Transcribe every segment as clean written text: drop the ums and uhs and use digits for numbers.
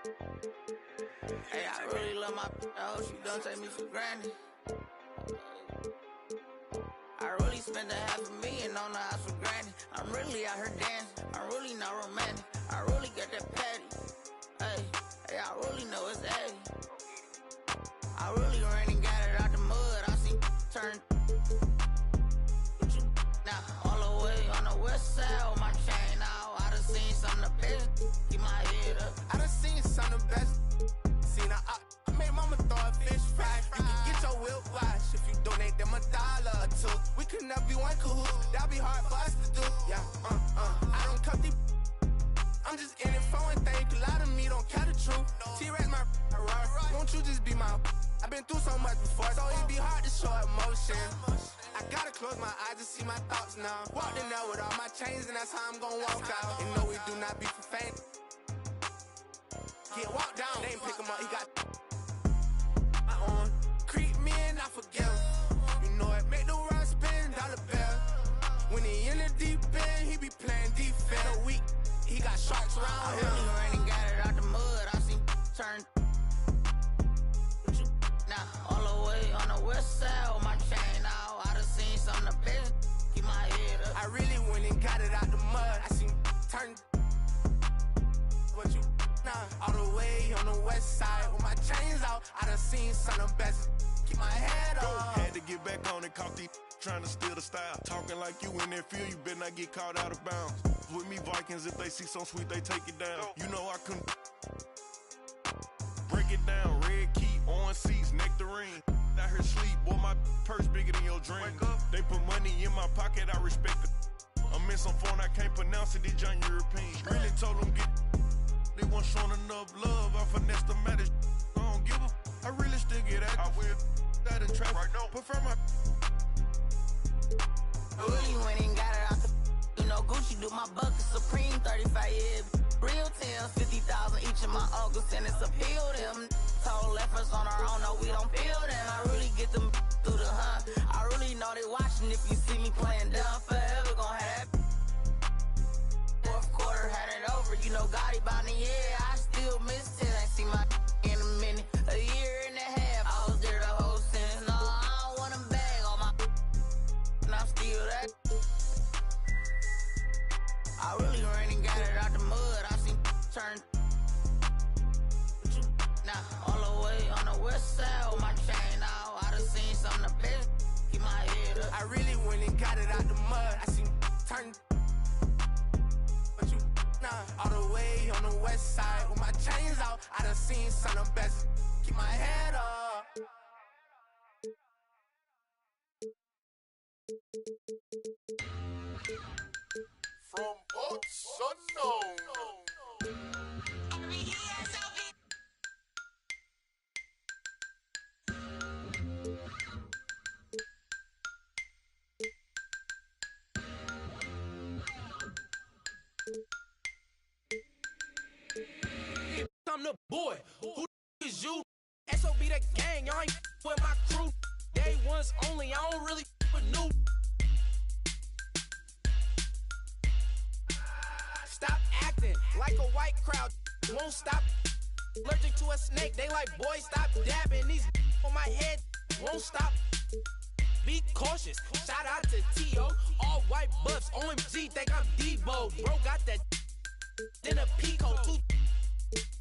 Hey, I really love my I hope she don't take me for granted. I really spent $500,000 on the house for granted. I'm really out here dancing, I'm really not romantic. I really got that patty. Hey, I really know it's 80. I really ran and got it out the mud. I seen turn now all the way on the west side with my chain out. I done seen some of the best. Keep my head up. I done seen some of the best. Seen I made mama throw a fish fry. You can get your whip wash if you donate them $1 or two. We could never be one cahoot. That'd be hard for us to do. Yeah, I don't cut these. I'm just in it for one thing. A lot of me don't care the truth. T-Rex my right. Won't you just be my? I've been through so much before, so it be hard to show emotion. I gotta close my eyes to see my thoughts now. Walked in there with all my chains, and that's how I'm gonna walk out. And no, we do not be for fame. Get walked down, they ain't pick him up, he got my own. Creep me and I forgive him. You know it, make the world spin, dollar bill. When he in the deep end, he be playing defense. A week, he got sharks around him. I really ran and got it out the mud. I seen turn now all the way on the west side with my chain out. I done seen some of the best. Keep my head up. I really went and got it out the mud. I seen turn what you now all the way on the west side with my chains out. I done seen some of the best. Keep my head up. Had to get back on and caught these trying to steal the style. Talking like you in that field, you better not get caught out of bounds. With me Vikings, if they see some sweet, they take it down. You know I couldn't break it down. Red key, orange seats, nectarine. Out here sleep, boy, my purse bigger than your dream. They put money in my pocket, I respect it. I'm in some phone, I can't pronounce it, these young Europeans. Really told them get. They weren't showing enough love, I finessed them at it. I don't give a. I really still get active. I will that in traffic. Right now. Prefer my. I really went and got it out the. You know, Gucci do my bucket, Supreme 35 years. Real tales, 50,000 each of my uncles, and it's appeal them. Total efforts on our own, no, we don't feel them. I really get them through the hunt. I really know they watching. If you see me playing down, forever gon' have that. Fourth quarter, had it over. You know, Gotti bound the year. I still miss it. Ain't seen my in a minute. A year and a half, I was there the whole sentence. No, I don't want them bag on my. And I'm still that. I really ran and got it out the mud. I seen turn now all the way on the west side with my chain out. I done seen some of the best. Keep my head up. I really went and got it out the mud. I seen turn but you all the way on the west side with my chains out. I done seen some of the best. Keep my head up. From parts unknown. I'm the boy. Who is you? SOB the gang. Y'all ain't with my crew. Day ones only. I don't really with new. Stop acting like a white crowd. Won't stop. Allergic to a snake. They like, boy, stop dabbing. These on my head won't stop. Be cautious. Shout out to T.O. All white buffs. OMG, think I'm Debo. Bro got that in a Pico. Two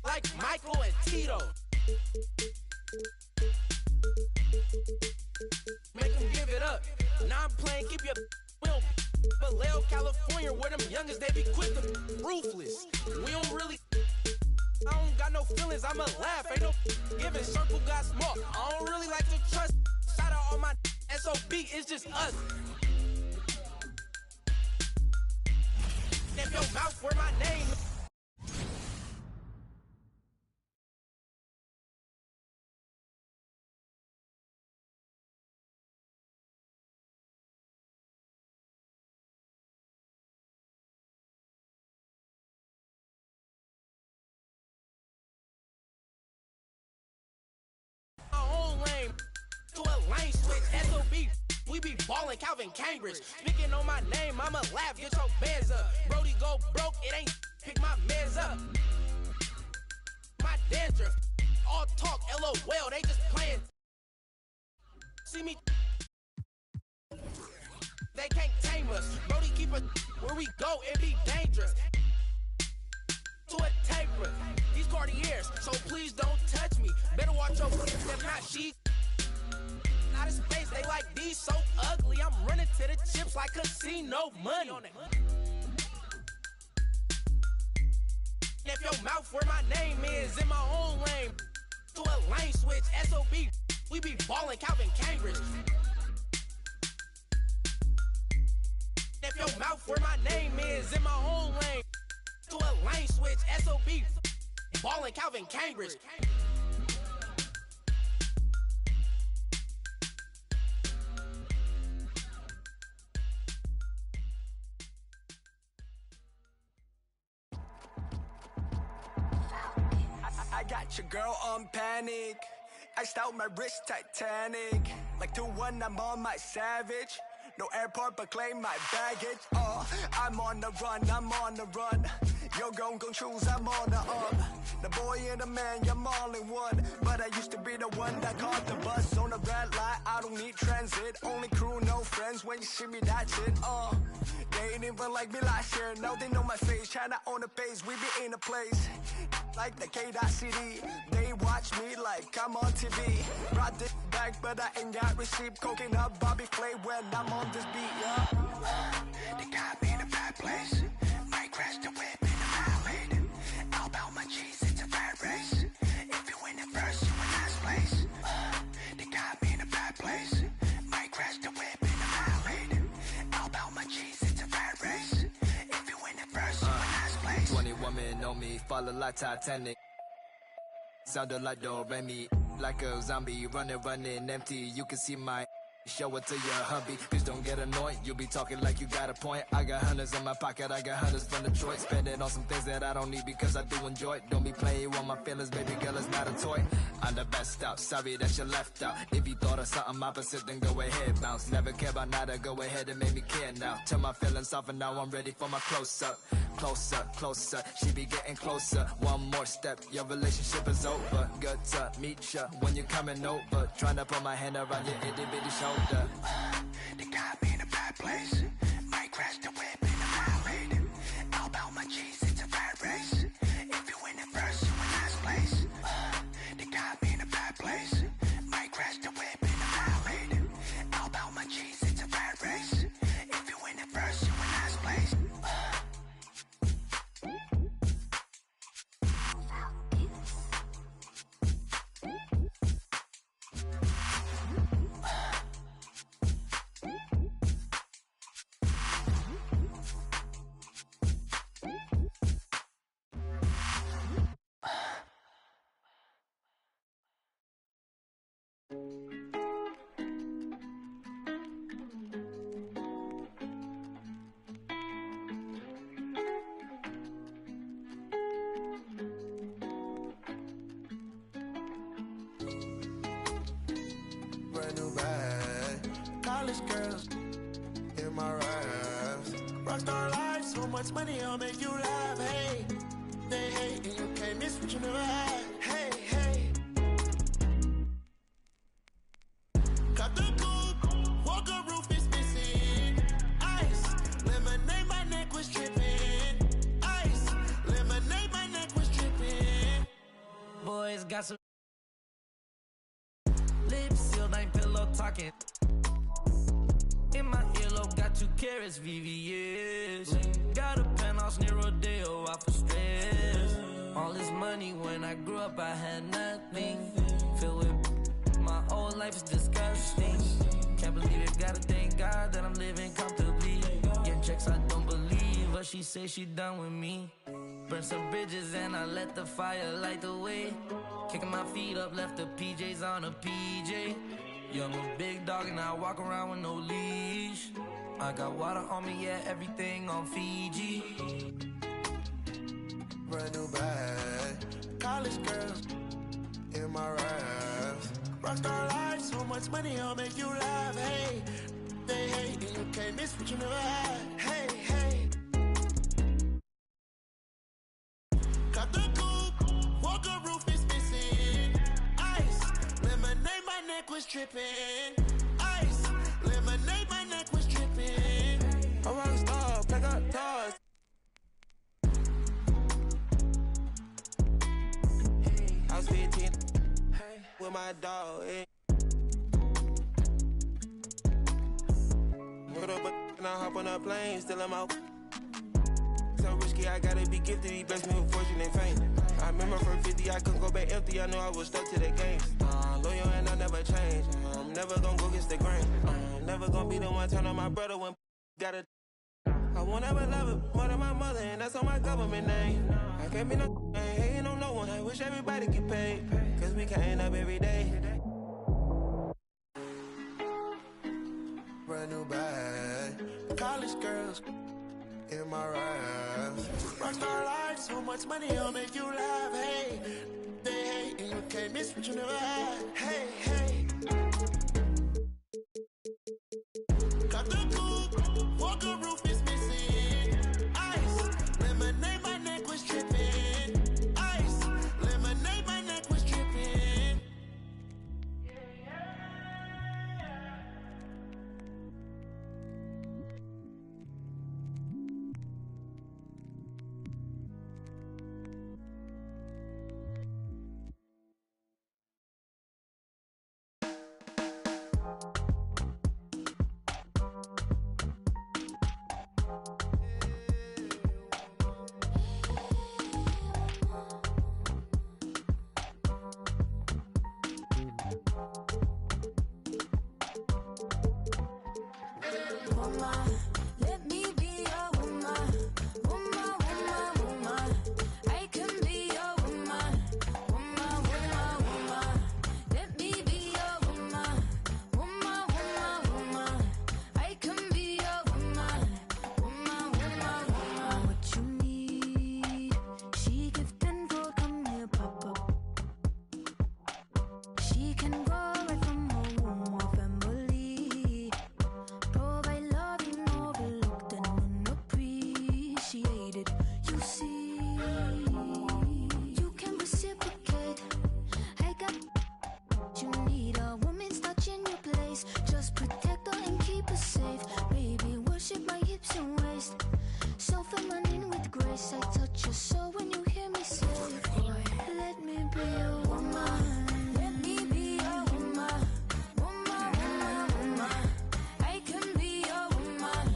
like Michael and Tito. Make them give it up. Now I'm playing, keep your will. Vallejo, California, where them youngest, they be quick to ruthless. We don't really. I don't got no feelings, I'ma laugh. Ain't no giving, circle got small. I don't really like to trust. Shout out all my SOB, it's just us. If your mouth where my name. To a lane switch, SOB, we be ballin' Calvin Cambridge. Speaking on my name, I'ma laugh, get your bands up. Brody go broke, it ain't pick my mans up. My dandruff. All talk, LOL, they just playing. See me, they can't tame us. Brody keep us where we go, it be dangerous. To a taper, these Cartiers, so please don't touch me. Better watch your friends, if not she. Out of space, they like these so ugly. I'm running to the chips like casino money. If your mouth where my name is, in my own lane. To a lane switch, SOB, we be ballin' Calvin Cambridge. If your mouth where my name is, in my own lane. To a lane switch, SOB, ballin' Calvin Cambridge. I got your girl on panic. Iced out my wrist Titanic. Like 2-1, I'm on my savage. No airport, but claim my baggage. I'm on the run, I'm on the run. You're gon' choose, I'm on the up. The boy and the man, I'm all in one. But I used to be the one that caught the bus on the red light. I don't need transit, only crew, no friends. When you see me, that's it. They ain't even like me last year. Now they know my face, China on the pace. We be in a place like the K.City. They watch me like I'm on TV. Brought this back, but I ain't got receipt. Coking up Bobby Clay when I'm on this beat, yeah. They got me in a bad place. Might crash the whip in the highway. All about my cheese, it's a rat race. If you win it first, you in last place. They got me in a bad place. Might crash the whip in the highway. All about my cheese, it's a rat race. If you win it first, you in last place. 21 men on me, falling like Titanic. Sounded like Do-Re-Mi, like a zombie, running empty. You can see my show it to your hubby. Please don't get annoyed, you be talking like you got a point. I got hundreds in my pocket, I got hundreds from Detroit. Spend it on some things that I don't need because I do enjoy it. Don't be playing with my feelings, baby girl, it's not a toy. I'm the best out, sorry that you left out. If you thought of something opposite, then go ahead, bounce. Never care about nada, go ahead and make me care now. Turn my feelings off and now I'm ready for my close-up. Closer, closer, she be getting closer. One more step, your relationship is over. Good to meet ya when you're coming over. Trying to put my hand around your itty-bitty shoulder. They got me in a bad place. Might crash the whip in the highway. All about my cheese, it's a rat race. If you win it first, you in last place. They got me in a bad place. Might crash the whip in the highway. All about my cheese, it's a rat race. If you win it first, you in last place. Brand new bag, college girls in my raps. Rockstar life, so much money, I'll make you laugh. Hey, they hate and you can't miss what you never had. Hey, hey. Cut the coupe, walker roof is missing. Ice, lemonade, my neck was tripping. Ice, lemonade, my neck was tripping. Boys got some lips sealed, ain't pillow talking. In my earlobe, got 2 carats, VVS. Got a penthouse near Rodeo, out for stress. All this money, when I grew up, I had nothing. Filled with my whole life is disgusting. Can't believe it, gotta thank God that I'm living comfortably. Getting checks, I don't believe, but she say she done with me. Burn some bridges and I let the fire light the way. Kicking my feet up, left the PJs on a PJ. Yeah, I'm a big dog and I walk around with no leash. I got water on me, yeah, everything on Fiji. Brand new bag, college girls in my raps. Rockstar life, so much money, I'll make you laugh. Hey, they hate and you can't miss what you never had. Hey, hey. Cut the coupe, walker roof is neck was dripping. Ice, lemonade, my neck was dripping. A rock star, pack up toys. I was 15 with my dog. Put up and I hop on a plane, still I'm out. So risky, I gotta be gifted. He blessed me with fortune and fame. I remember from 50, I couldn't go back empty. I knew I was stuck to the game. Loyal and I never change. I'm never gonna go against the grain. I'm never gonna be the one turn on my brother when gotta. I won't ever love it more than my mother, and that's on my government name. I can't be no hating on no one. I wish everybody get paid, cause we can't up every day. Brand new bag, college girls in my raps. Rockstar life, so much money, I'll make you laugh. Hey, they hate, and you can't miss what you never had. Hey, hey. Got the coupe, walker roof is missing. Ice, lemonade, my neck was dripping. Ice, lemonade, my neck was dripping. Let me be your woman, woman, woman, woman. I can be your woman, woman, woman, woman. Let me be your woman, woman, woman, woman. I can be your woman, woman, woman, woman. What you need, she give 10 for come here, pop up. She can go right from her womb or family. Provide love you overlooked and unappreciated. You see, you can reciprocate. I got what you need. A woman's touch in your place. Just protect her and keep her safe. Baby, worship my hips and waist. So feminine with grace. I touch your soul when you hear me say, boy, let me be your woman. Let me be your woman. Woman, woman, woman. I can be your woman,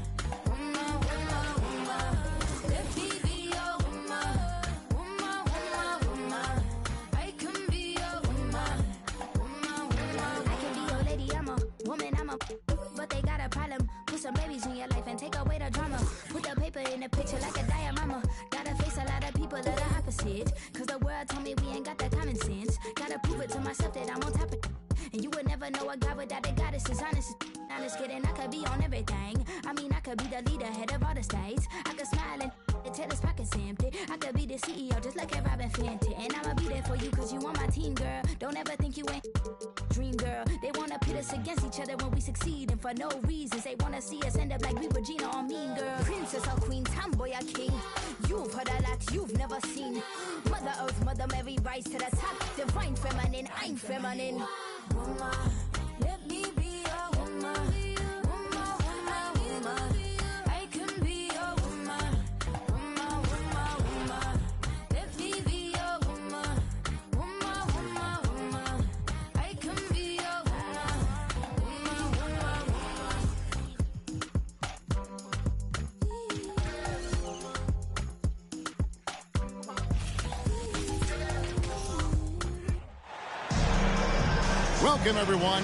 woman, woman, woman. Let me be your woman, woman, woman, woman. I can be your woman, woman, woman. I can be your lady, I'm a woman, I'm a. But they got a problem. Put some babies in your life and take away the drama. Put the paper in the picture like a diorama. Gotta face a lot of people that are opposite. Cause the world told me we ain't got that common sense. Gotta prove it to myself that I'm on top of it. And you would never know a guy without a goddess is honest. Honest kidding, I could be on everything. I mean, I could be the leader, head of all the states. I could smile and tell his pockets empty. I could be the CEO just like a Robin Fenty. And I'ma be there for you cause you on my team, girl. Don't ever think you ain't dream, girl. They wanna pit us against each other when we succeed. And for no reasons, they wanna see us end up like we Regina or Mean Girl. Princess or queen, tomboy or king. You've heard a lot you've never seen. Mother Earth, Mother Mary, rise to the top. Divine feminine, I'm feminine. Woman, let me be your woman. Woman, woman, woman. I can be your woman. Woman, woman, woman. Let me be your woman. Woman, woman, woman. I can be your woman. Woman, woman, woman. Welcome, everyone.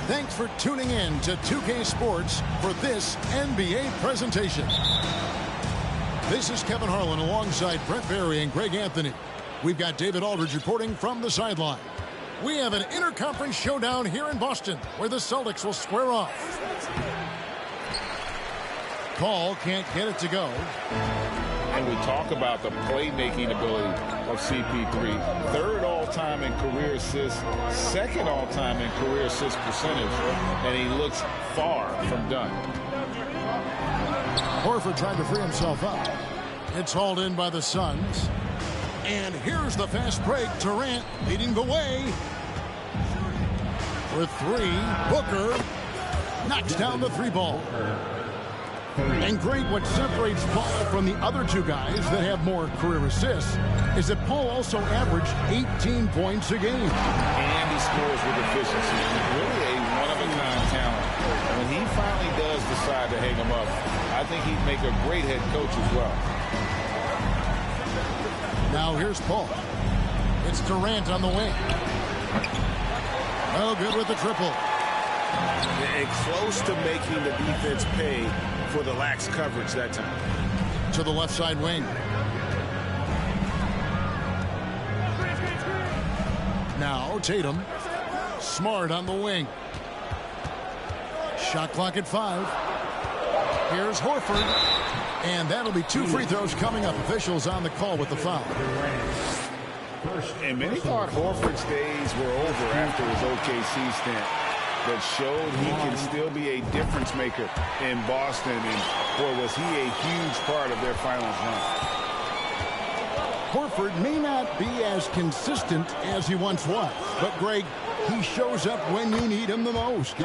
Thanks for tuning in to 2K Sports for this NBA presentation. This is Kevin Harlan alongside Brent Barry and Greg Anthony. We've got David Aldridge reporting from the sideline. We have an interconference showdown here in Boston where the Celtics will square off. Call can't get it to go. And we talk about the playmaking ability of CP3. Third all-time in career assists, second all-time in career assist percentage, and he looks far from done. Horford trying to free himself up. It's hauled in by the Suns. And here's the fast break. Durant leading the way. For three, Booker knocks down the three ball. And Greg, what separates Paul from the other two guys that have more career assists is that Paul also averaged 18 points a game. And he scores with efficiency. He's really a one-of-a-kind talent. And when he finally does decide to hang him up, I think he'd make a great head coach as well. Now here's Paul. It's Durant on the wing. Oh, good with the triple. And close to making the defense pay for the lax coverage that time. To the left side wing. Now Tatum. Smart on the wing. Shot clock at 5. Here's Horford. And that'll be 2 free throws coming up. Officials on the call with the foul. And many thought Horford's days were over after his OKC stint, but showed he can still be a difference maker in Boston. And boy, was he a huge part of their finals run. Horford may not be as consistent as he once was, but Greg, he shows up when you need him the most.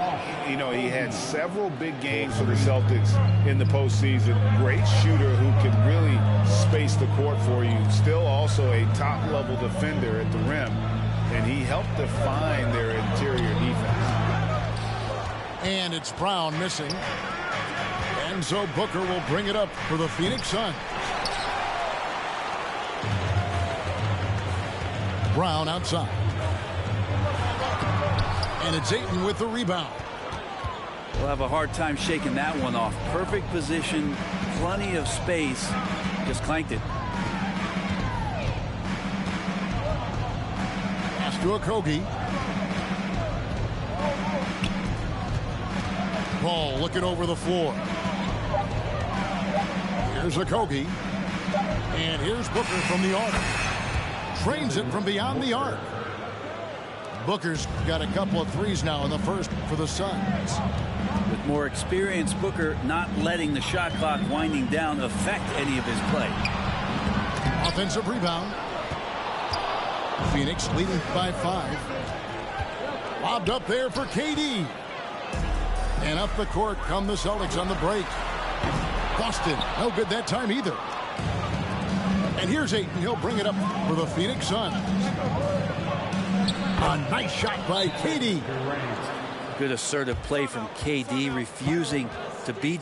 You know, he had several big games for the Celtics in the postseason. Great shooter who can really space the court for you. Still also a top-level defender at the rim, and he helped define their interior defense. And it's Brown missing. And so Booker will bring it up for the Phoenix Suns. Brown outside. And it's Ayton with the rebound. We'll have a hard time shaking that one off. Perfect position, plenty of space. Just clanked it. Pass to Okogie. Ball looking over the floor. Here's Okogie. And here's Booker from the arc. Trains it from beyond the arc. Booker's got a couple of threes now in the first for the Suns. With more experience, Booker not letting the shot clock winding down affect any of his play. Offensive rebound. Phoenix leading by 5. Lobbed up there for KD. And up the court come the Celtics on the break. Boston, no good that time either. And here's Ayton. He'll bring it up for the Phoenix Suns. A nice shot by KD. Good assertive play from KD, refusing to be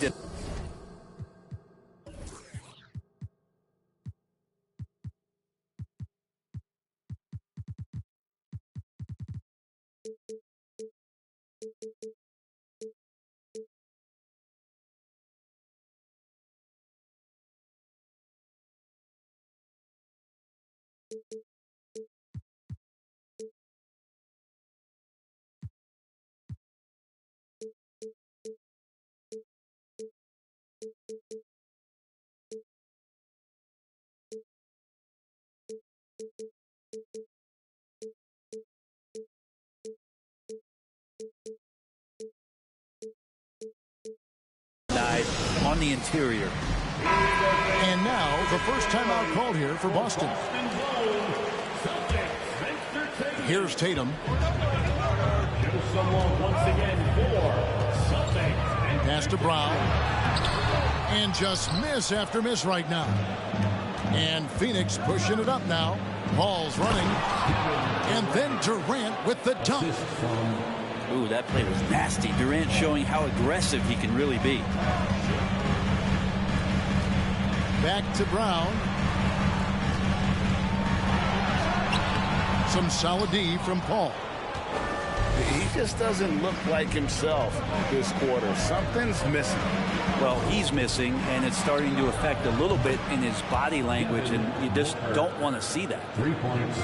on the interior. And now the first timeout called here for Boston. Here's Tatum. Pass to Brown. And just miss after miss right now. And Phoenix pushing it up now. Ball's running. And then Durant with the dunk. Ooh, that play was nasty. Durant showing how aggressive he can really be. Back to Brown. Some solid D from Paul. He just doesn't look like himself this quarter. Something's missing. Well, he's missing, and it's starting to affect a little bit in his body language, and you just don't want to see that. 3 points.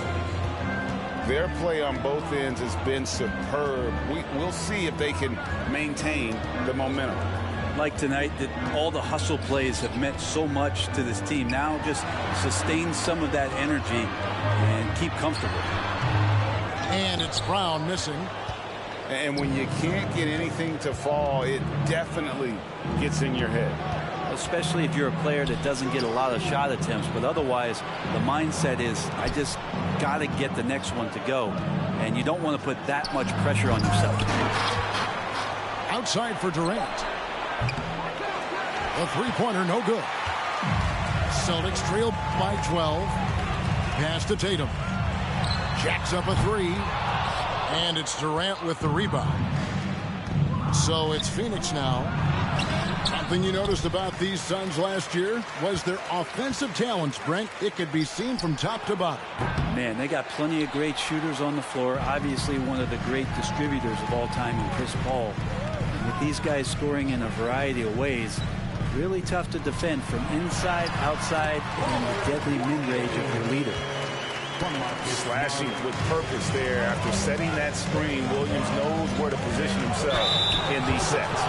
Their play on both ends has been superb. We'll see if they can maintain the momentum. Like tonight, that all the hustle plays have meant so much to this team. Now just sustain some of that energy and keep comfortable. And it's Brown missing. And when you can't get anything to fall, it definitely gets in your head. especially if you're a player that doesn't get a lot of shot attempts. But otherwise, the mindset is, I just got to get the next one to go. And you don't want to put that much pressure on yourself. Outside for Durant. The three-pointer, no good. Celtics trail by 12. Pass to Tatum. Jacks up a three. And it's Durant with the rebound. So it's Phoenix now. Something you noticed about these Suns last year was their offensive talents, Brent. It could be seen from top to bottom. Man, they got plenty of great shooters on the floor. Obviously, one of the great distributors of all time in Chris Paul. And with these guys scoring in a variety of ways, really tough to defend from inside, outside, and the deadly mid-range of your leader. Slashing with purpose there after setting that screen. Williams knows where to position himself in these sets.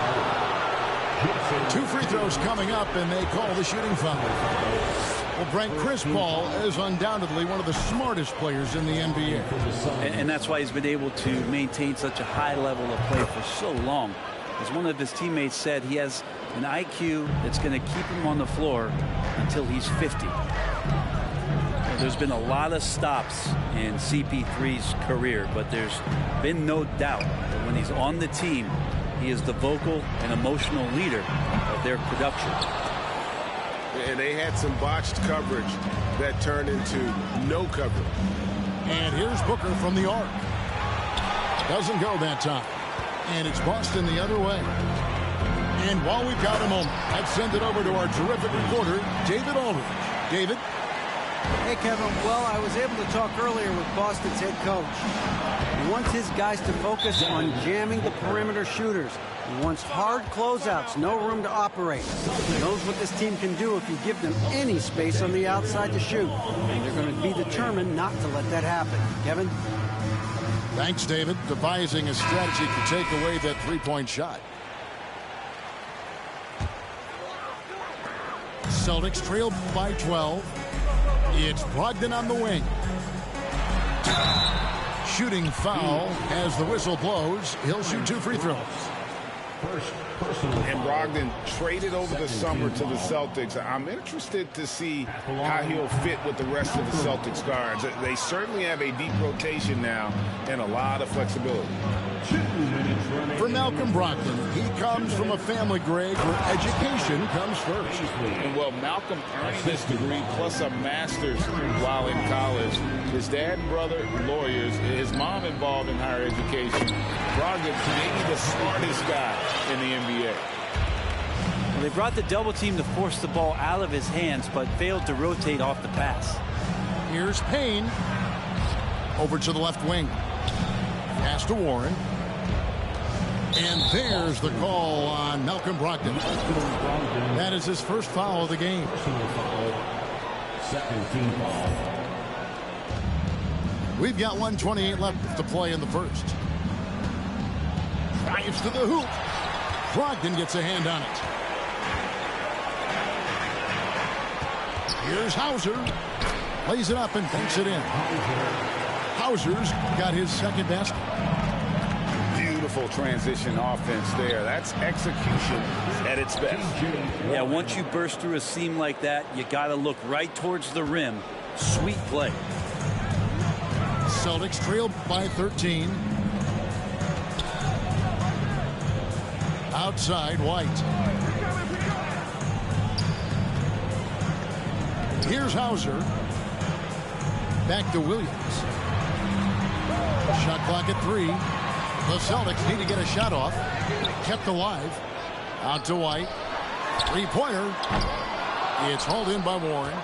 2 free throws coming up, and they call the shooting foul. Well, Brent, Chris Paul is undoubtedly one of the smartest players in the NBA. And that's why he's been able to maintain such a high level of play for so long. As one of his teammates said, he has an IQ that's going to keep him on the floor until he's 50. There's been a lot of stops in CP3's career, but there's been no doubt that when he's on the team, he is the vocal and emotional leader of their production. And they had some botched coverage that turned into no coverage. And here's Booker from the arc. Doesn't go that time. And it's Boston the other way. And while we've got a moment, let's send it over to our terrific reporter, David Aldridge. David? Hey, Kevin. Well, I was able to talk earlier with Boston's head coach. He wants his guys to focus on jamming the perimeter shooters. He wants hard closeouts, no room to operate. He knows what this team can do if you give them any space on the outside to shoot. And they're going to be determined not to let that happen. Kevin? Thanks, David. Devising a strategy to take away that three-point shot. Celtics trail by 12. It's Brogdon on the wing. Shooting foul as the whistle blows. He'll shoot 2 free throws. And Brogdon traded over the summer to the Celtics. I'm interested to see how he'll fit with the rest of the Celtics guards. They certainly have a deep rotation now and a lot of flexibility. For Malcolm Brogdon, he comes from a family, Greg, where education comes first. And well, Malcolm earned this degree plus a master's while in college. His dad and brother, lawyers. His mom involved in higher education. Brogdon, maybe the smartest guy in the NBA. Well, they brought the double team to force the ball out of his hands, but failed to rotate off the pass. Here's Payne. Over to the left wing. Pass to Warren. And there's the call on Malcolm Brogdon. That is his first foul of the game. Second team foul. We've got 1:28 left to play in the first. Drives to the hoop. Brogdon gets a hand on it. Here's Hauser. Lays it up and banks it in. Hauser's got his second basket. Beautiful transition offense there. That's execution at its best. Yeah, once you burst through a seam like that, you got to look right towards the rim. Sweet play. Celtics trail by 13. Outside, White. Here's Hauser. Back to Williams. Shot clock at 3. The Celtics need to get a shot off. Kept alive. Out to White. Three-pointer. It's hauled in by Warren.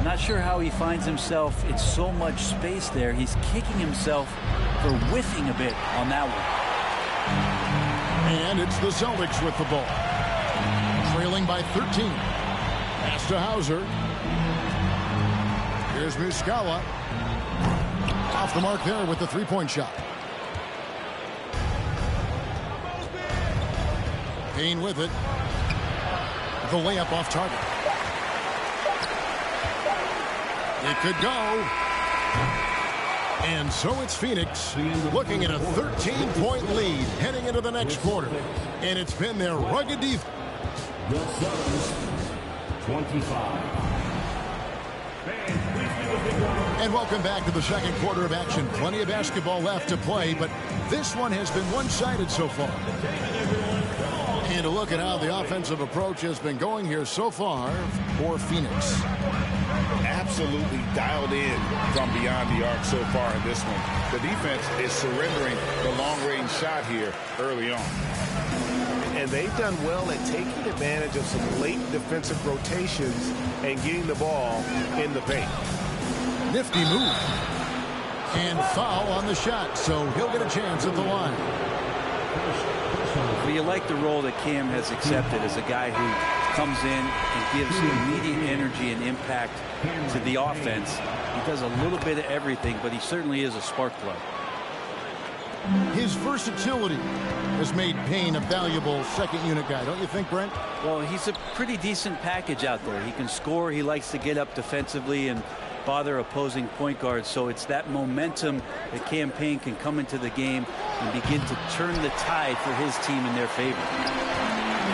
Not sure how he finds himself. It's so much space there. He's kicking himself for whiffing a bit on that one. And it's the Celtics with the ball. Trailing by 13. Pass to Hauser. Here's Muscala. Off the mark there with the three-point shot. Payne with it. The layup off target. It could go. And so it's Phoenix looking at a 13-point lead heading into the next quarter. And it's been their rugged defense. The Suns, 25. And welcome back to the second quarter of action. Plenty of basketball left to play, but this one has been one-sided so far. And a look at how the offensive approach has been going here so far for Phoenix. Absolutely dialed in from beyond the arc so far in this one. The defense is surrendering the long-range shot here early on. And they've done well at taking advantage of some late defensive rotations and getting the ball in the paint. Nifty move. And foul on the shot, so he'll get a chance at the line. Well, you like the role that Cam has accepted as a guy who comes in and gives immediate energy and impact to the offense. He does a little bit of everything, but he certainly is a spark plug. His versatility has made Payne a valuable second unit guy, don't you think, Brent? Well, he's a pretty decent package out there. He can score. He likes to get up defensively and bother opposing point guards. So it's that momentum that Cam Payne can come into the game and begin to turn the tide for his team in their favor.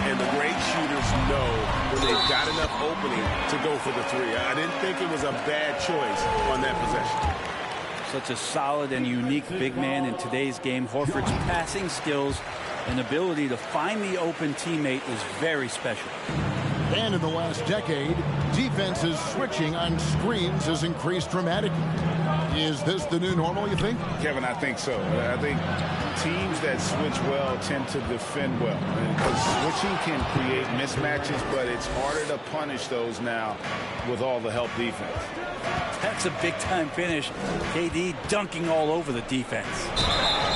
And the great shooters know when they've got enough opening to go for the three. I didn't think it was a bad choice on that possession. Such a solid and unique big man in today's game. Horford's passing skills and ability to find the open teammate is very special. And in the last decade, defenses switching on screens has increased dramatically. Is this the new normal, you think? Kevin, I think so. I think teams that switch well tend to defend well. Because switching can create mismatches, but it's harder to punish those now with all the help defense. That's a big-time finish. KD dunking all over the defense.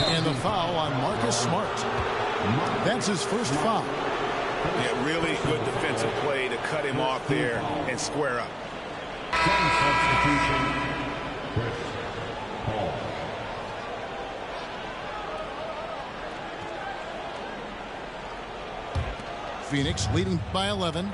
And the foul on Marcus Smart. That's his first foul. Yeah, really good defensive play to cut him off there and square up. Substitution, Chris Paul. Phoenix leading by 11.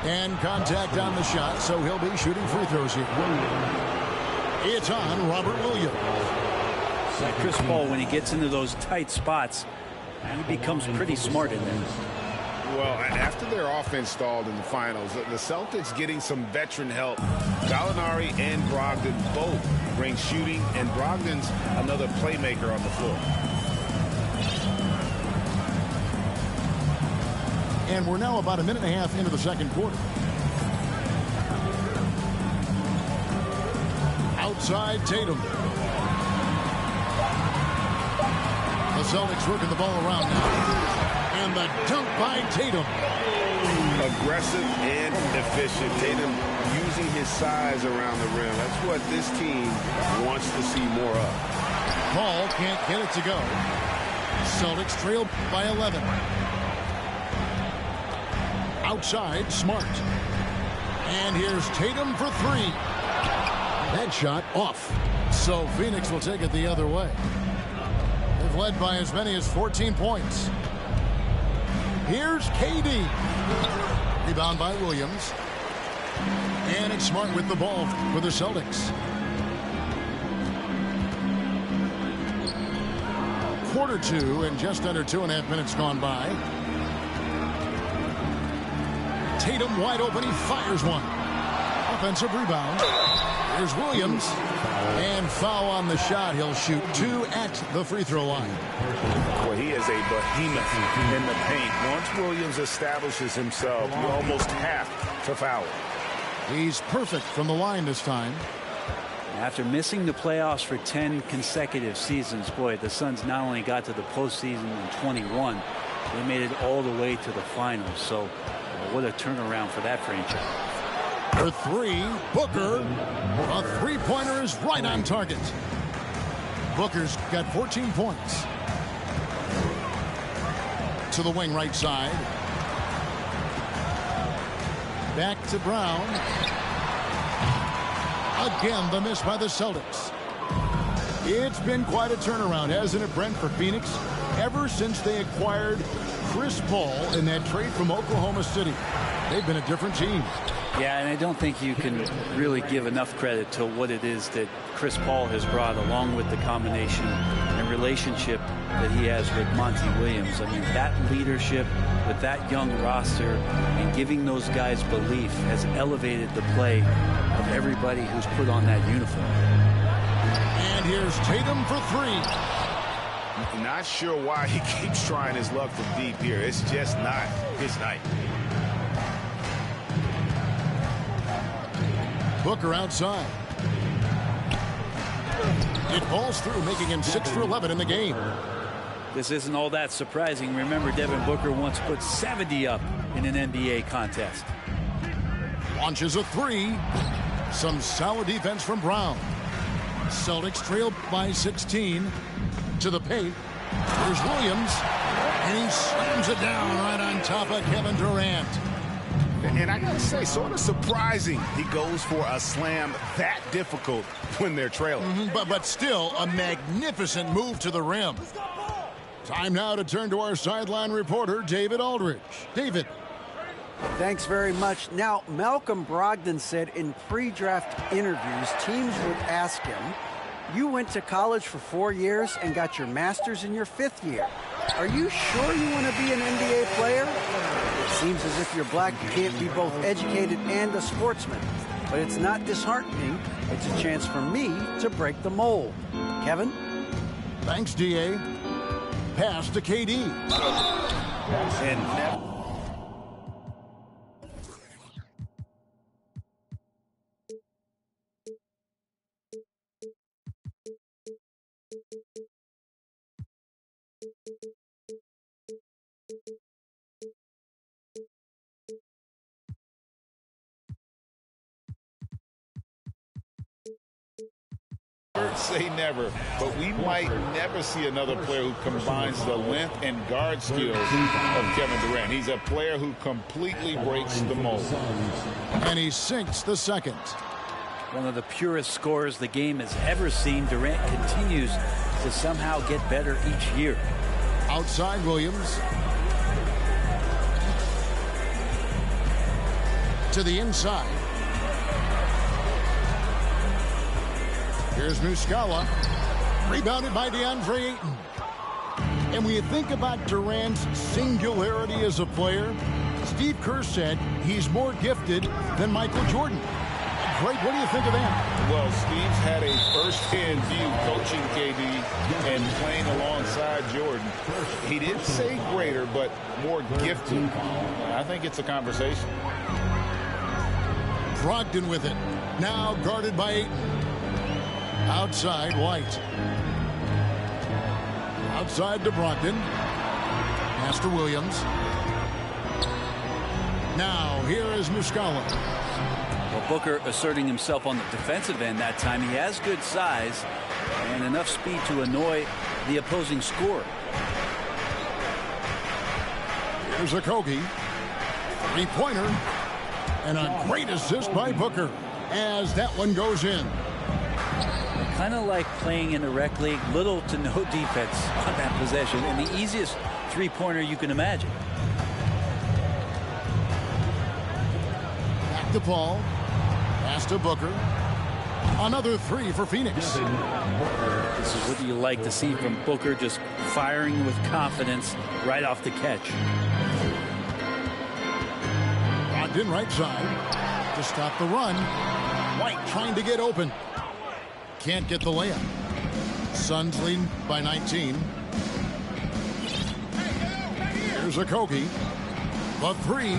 And contact on the shot, so he'll be shooting free throws here. It's on Robert Williams. Chris Paul, when he gets into those tight spots, he becomes pretty smart in there. Well, after their offense stalled in the finals, the Celtics getting some veteran help. Gallinari and Brogdon both bring shooting, and Brogdon's another playmaker on the floor. And we're now about a minute and a half into the second quarter. Outside Tatum. The Celtics working the ball around now. And the dunk by Tatum. Aggressive and efficient. Tatum using his size around the rim. That's what this team wants to see more of. Paul can't get it to go. Celtics trail by 11. Outside, Smart. And here's Tatum for three. That shot off. So Phoenix will take it the other way. They've led by as many as 14 points. Here's KD. Rebound by Williams. And it's Smart with the ball for the Celtics. Quarter two and just under 2.5 minutes gone by. Tatum wide open. He fires one. Offensive rebound. Here's Williams. And foul on the shot. He'll shoot two at the free throw line. Well, he is a behemoth in the paint. Once Williams establishes himself, you almost have to foul him. He's perfect from the line this time. After missing the playoffs for 10 consecutive seasons, boy, the Suns not only got to the postseason in 21, they made it all the way to the finals. So what a turnaround for that franchise. For three, Booker. A three-pointer is right on target. Booker's got 14 points. To the wing right side. Back to Brown. Again, the miss by the Celtics. It's been quite a turnaround, hasn't it, Brent, for Phoenix? Ever since they acquired Chris Paul in that trade from Oklahoma City, they've been a different team. Yeah, and I don't think you can really give enough credit to what it is that Chris Paul has brought, along with the combination and relationship that he has with Monty Williams. I mean, that leadership with that young roster and giving those guys belief has elevated the play of everybody who's put on that uniform. And here's Tatum for three. Not sure why he keeps trying his luck from deep here. It's just not his night. Booker outside. It falls through, making him 6 for 11 in the game. This isn't all that surprising. Remember, Devin Booker once put 70 up in an NBA contest. Launches a three. Some solid defense from Brown. Celtics trail by 16 to the paint. Here's Williams, and he slams it down right on top of Kevin Durant. And I gotta say, sort of surprising he goes for a slam that difficult when they're trailing. But still a magnificent move to the rim. Time now to turn to our sideline reporter, David Aldridge. David. Thanks very much. Now, Malcolm Brogdon said in pre-draft interviews, teams would ask him, you went to college for 4 years and got your master's in your 5th year. Are you sure you want to be an NBA player? It seems as if you're black, you can't be both educated and a sportsman. But it's not disheartening. It's a chance for me to break the mold. Kevin? Thanks, D.A. Pass to KD. And say never, but we might never see another player who combines the length and guard skills of Kevin Durant. He's a player who completely breaks the mold. And he sinks the second. One of the purest scorers the game has ever seen. Durant continues to somehow get better each year. Outside Williams. To the inside. Here's Muscala. Rebounded by DeAndre Ayton. And when you think about Durant's singularity as a player, Steve Kerr said he's more gifted than Michael Jordan. Greg, what do you think of that? Well, Steve's had a first-hand view coaching KD and playing alongside Jordan. He didn't say greater, but more gifted. I think it's a conversation. Brogdon with it. Now guarded by Ayton. Outside, White. Outside to Brogdon. Pass to Williams. Now, here is Muscala. Well, Booker asserting himself on the defensive end that time. He has good size and enough speed to annoy the opposing scorer. Here's a Kogi. Three-pointer. And a great assist by Booker as that one goes in. Kind of like playing in the rec league, little to no defense on that possession, and the easiest three-pointer you can imagine. Back to Paul. Pass to Booker. Another three for Phoenix. This is what you like to see from Booker, just firing with confidence right off the catch. Brogdon right side to stop the run. White trying to get open. Can't get the layup. Suns lead by 19. Here's a Kogi. The three.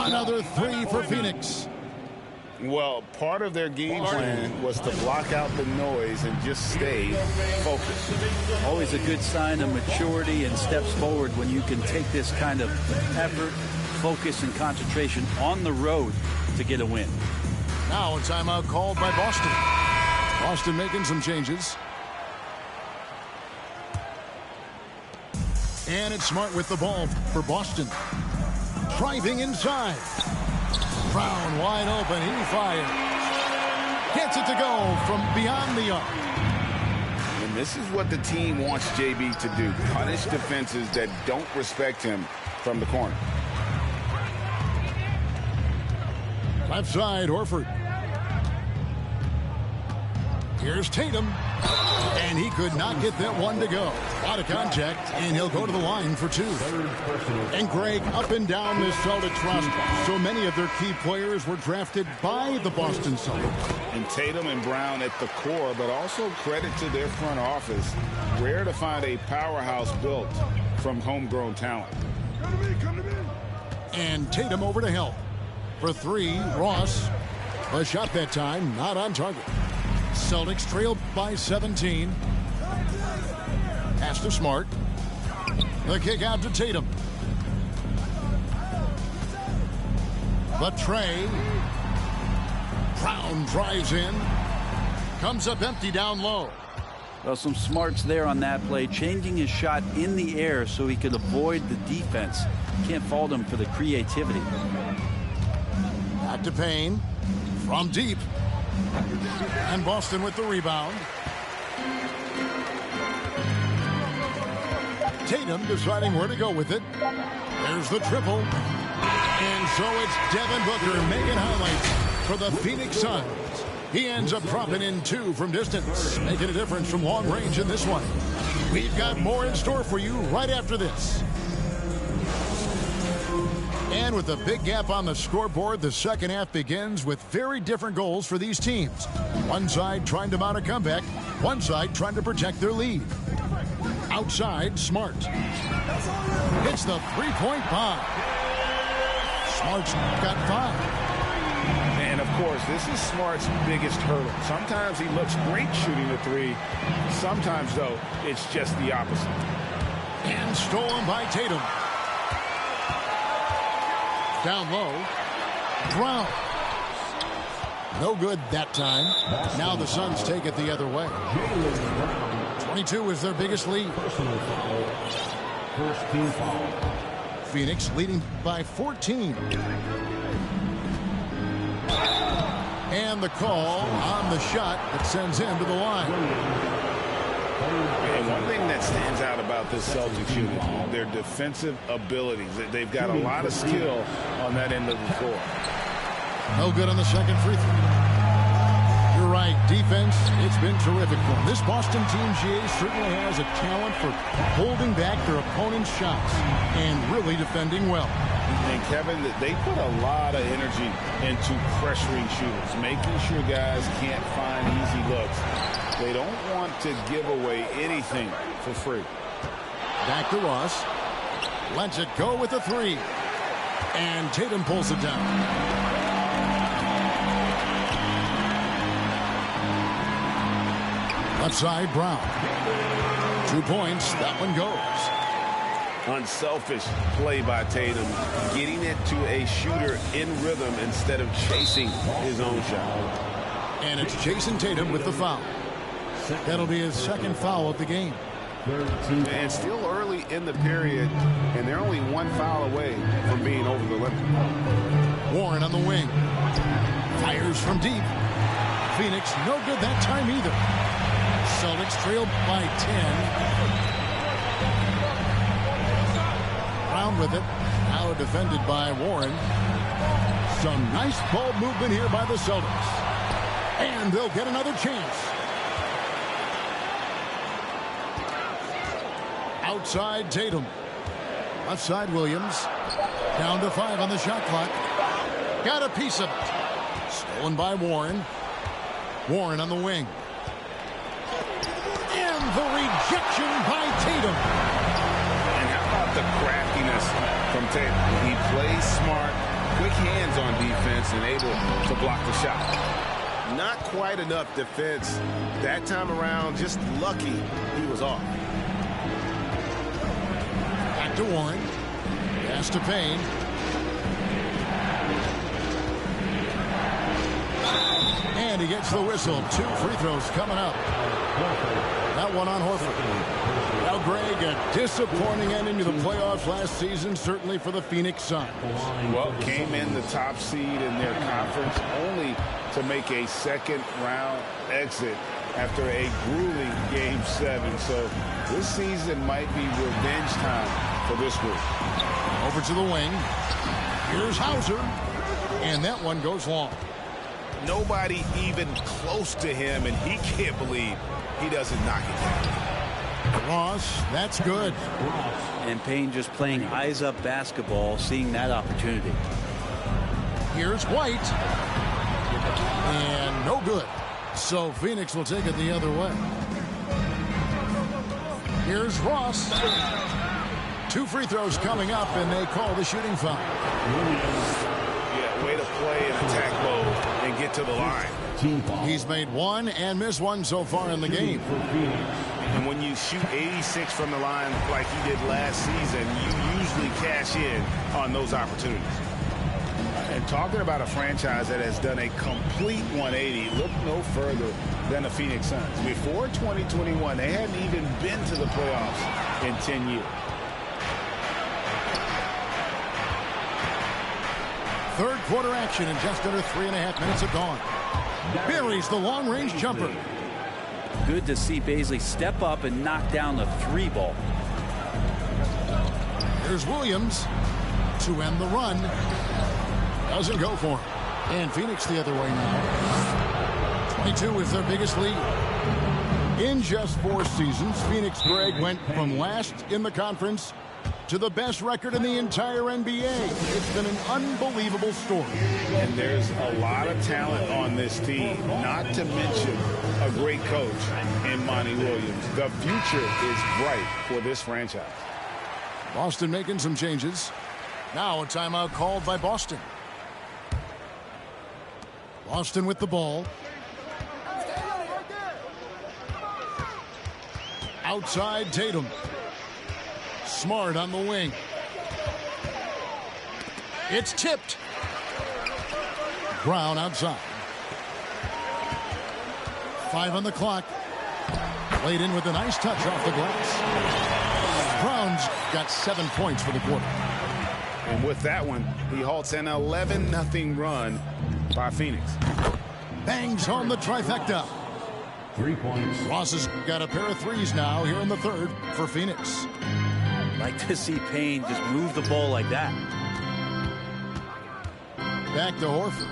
Another three for Phoenix. Well, part of their game plan was to block out the noise and just stay focused. Always a good sign of maturity and steps forward when you can take this kind of effort, focus, and concentration on the road to get a win. Now a timeout called by Boston. Boston making some changes. And it's Smart with the ball for Boston. Driving inside. Brown wide open. He fires. Gets it to go from beyond the arc. And this is what the team wants JB to do. Punish defenses that don't respect him from the corner. Left side, Horford. Here's Tatum. And he could not get that one to go. Out of contact, and he'll go to the line for 2. And Greg, up and down this Celtics roster, so many of their key players were drafted by the Boston Celtics. And Tatum and Brown at the core, but also credit to their front office. Rare to find a powerhouse built from homegrown talent. And Tatum over to help. For 3, Ross. A shot that time, not on target. Celtics trailed by 17. Pass to Smart. The kick out to Tatum. The tray. Brown drives in. Comes up empty down low. Well, some smarts there on that play, changing his shot in the air so he could avoid the defense. Can't fault him for the creativity. Back to Payne. From deep. And Boston with the rebound. Tatum deciding where to go with it. There's the triple. And so it's Devin Booker making highlights for the Phoenix Suns. He ends up dropping in 2 from distance, making a difference from long range in this one. We've got more in store for you right after this. And with a big gap on the scoreboard, the second half begins with very different goals for these teams. One side trying to mount a comeback, one side trying to protect their lead. Outside, Smart. Hits the three-point bomb. Smart's got 5. And, of course, this is Smart's biggest hurdle. Sometimes he looks great shooting the 3. Sometimes, though, it's just the opposite. And stolen by Tatum. Down low. Brown. No good that time. Now the Suns take it the other way. 22 is their biggest lead. First team foul. Phoenix leading by 14. And the call on the shot that sends him to the line. And one thing that stands out about this Celtics unit, their defensive abilities. They've got a lot of skill on that end of the floor. No good on the second free throw. You're right. Defense, it's been terrific for them. This Boston team, GA, certainly has a talent for holding back their opponent's shots and really defending well. And, Kevin, they put a lot of energy into pressuring shooters, making sure guys can't find easy looks. They don't want to give away anything for free. Back to Ross. Lets it go with a 3. And Tatum pulls it down. Left side, Brown. 2 points. That one goes. Unselfish play by Tatum, getting it to a shooter in rhythm instead of chasing his own shot. And it's Jason Tatum with the foul. That'll be his second foul of the game. And still early in the period, and they're only 1 foul away from being over the limit. Warren on the wing. Fires from deep. Phoenix no good that time either. Celtics trailed by 10. Brown with it. Now defended by Warren. Some nice ball movement here by the Celtics. And they'll get another chance. Outside Tatum. Left side Williams. Down to 5 on the shot clock. Got a piece of it. Stolen by Warren. Warren on the wing. And the rejection by Tatum. And how about the craftiness from Tatum? He plays smart, quick hands on defense, and able to block the shot. Not quite enough defense that time around. Just lucky he was off. Back to Warren. Pass to Payne. And he gets the whistle. 2 free throws coming up. That one on Horford. Now, Greg, a disappointing ending to the playoffs last season, certainly for the Phoenix Suns. Well, came in the top seed in their conference only to make a second-round exit after a grueling Game 7. So this season might be revenge time for this group. Over to the wing. Here's Hauser. And that one goes long. Nobody even close to him, and he can't believe he doesn't knock it down. Ross, that's good. And Payne just playing eyes-up basketball, seeing that opportunity. Here's White. And no good. So Phoenix will take it the other way. Here's Ross. 2 free throws coming up, and they call the shooting foul. Yeah, way to play in attack mode and get to the line. He's made 1 and missed 1 so far in the game. And when you shoot 86 from the line like he did last season, you usually cash in on those opportunities. And talking about a franchise that has done a complete 180, look no further than the Phoenix Suns. Before 2021, they hadn't even been to the playoffs in 10 years. Third quarter action in just under 3.5 minutes have gone. Buries the long-range jumper. Good to see Bazley step up and knock down the 3 ball. Here's Williams to end the run. Doesn't go for him. And Phoenix the other way now. 22 is their biggest lead. In just 4 seasons, Phoenix, Greg, went from last in the conference to the best record in the entire NBA. It's been an unbelievable story. And there's a lot of talent on this team, not to mention a great coach in Monty Williams. The future is bright for this franchise. Boston making some changes. Now a timeout called by Boston. Boston with the ball. Outside Tatum. Smart on the wing. It's tipped. Brown outside. 5 on the clock. Played in with a nice touch off the glass. Brown's got 7 points for the quarter. And with that one, he halts an 11-0 run by Phoenix. Bangs home the trifecta. 3 points. Ross has got a pair of threes now here in the third for Phoenix. Like to see Payne just move the ball like that. Back to Horford.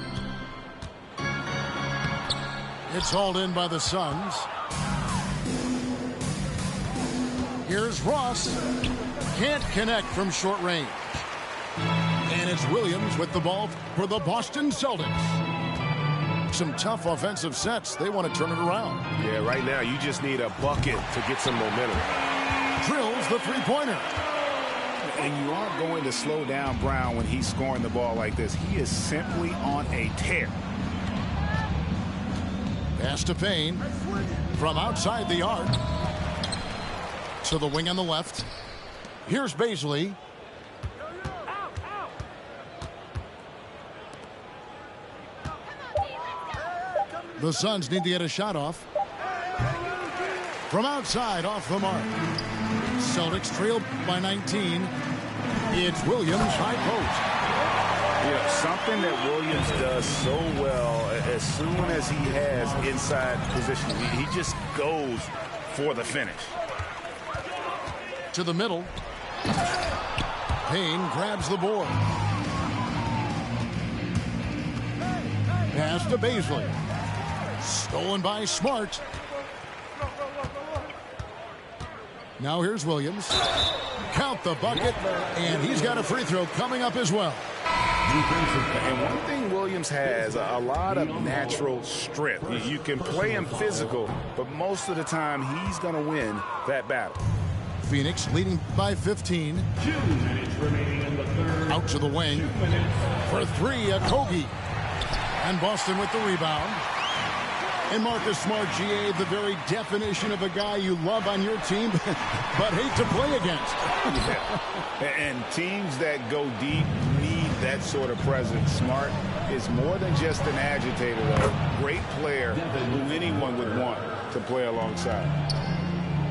It's hauled in by the Suns. Here's Ross. Can't connect from short range. And it's Williams with the ball for the Boston Celtics. Some tough offensive sets. They want to turn it around. Yeah, right now you just need a bucket to get some momentum. Drills the three-pointer. And you aren't going to slow down Brown when he's scoring the ball like this. He is simply on a tear. Pass to Payne from outside the arc to the wing on the left. Here's Bazley. The Suns need to get a shot off. From outside, off the mark. Celtics trail by 19. It's Williams, high post. Yeah, something that Williams does so well as soon as he has inside position. He just goes for the finish. To the middle. Payne grabs the board. Pass to Bazley. Stolen by Smart. Now here's Williams. Count the bucket, and he's got a free throw coming up as well. And one thing Williams has, a lot of natural strength. You can play him physical, but most of the time he's going to win that battle. Phoenix leading by 15. 2 minutes remaining in the third. Out to the wing. For 3, Okogie. And Boston with the rebound. And Marcus Smart, GA, the very definition of a guy you love on your team, but hate to play against. Yeah. And teams that go deep need that sort of presence. Smart is more than just an agitator, though. Great player who anyone would want to play alongside.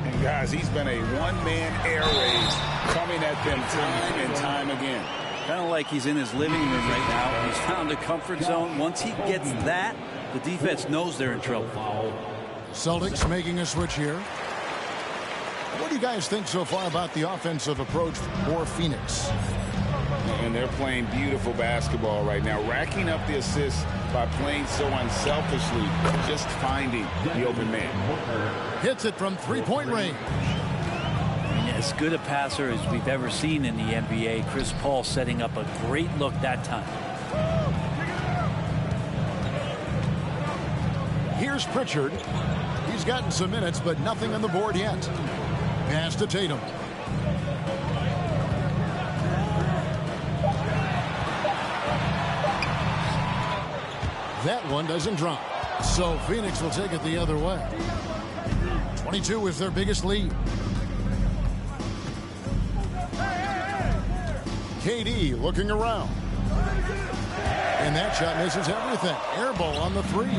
And, guys, he's been a one-man air raid coming at them time and time again. Kind of like he's in his living room right now. He's found a comfort zone. Once he gets that, the defense knows they're in trouble. Celtics making a switch here. What do you guys think so far about the offensive approach for Phoenix? And they're playing beautiful basketball right now, racking up the assists by playing so unselfishly, just finding the open man. Hits it from three-point range. As good a passer as we've ever seen in the NBA. Chris Paul setting up a great look that time. Here's Pritchard. He's gotten some minutes, but nothing on the board yet. Pass to Tatum. That one doesn't drop. So Phoenix will take it the other way. 22 is their biggest lead. KD looking around. And that shot misses everything. Air ball on the three.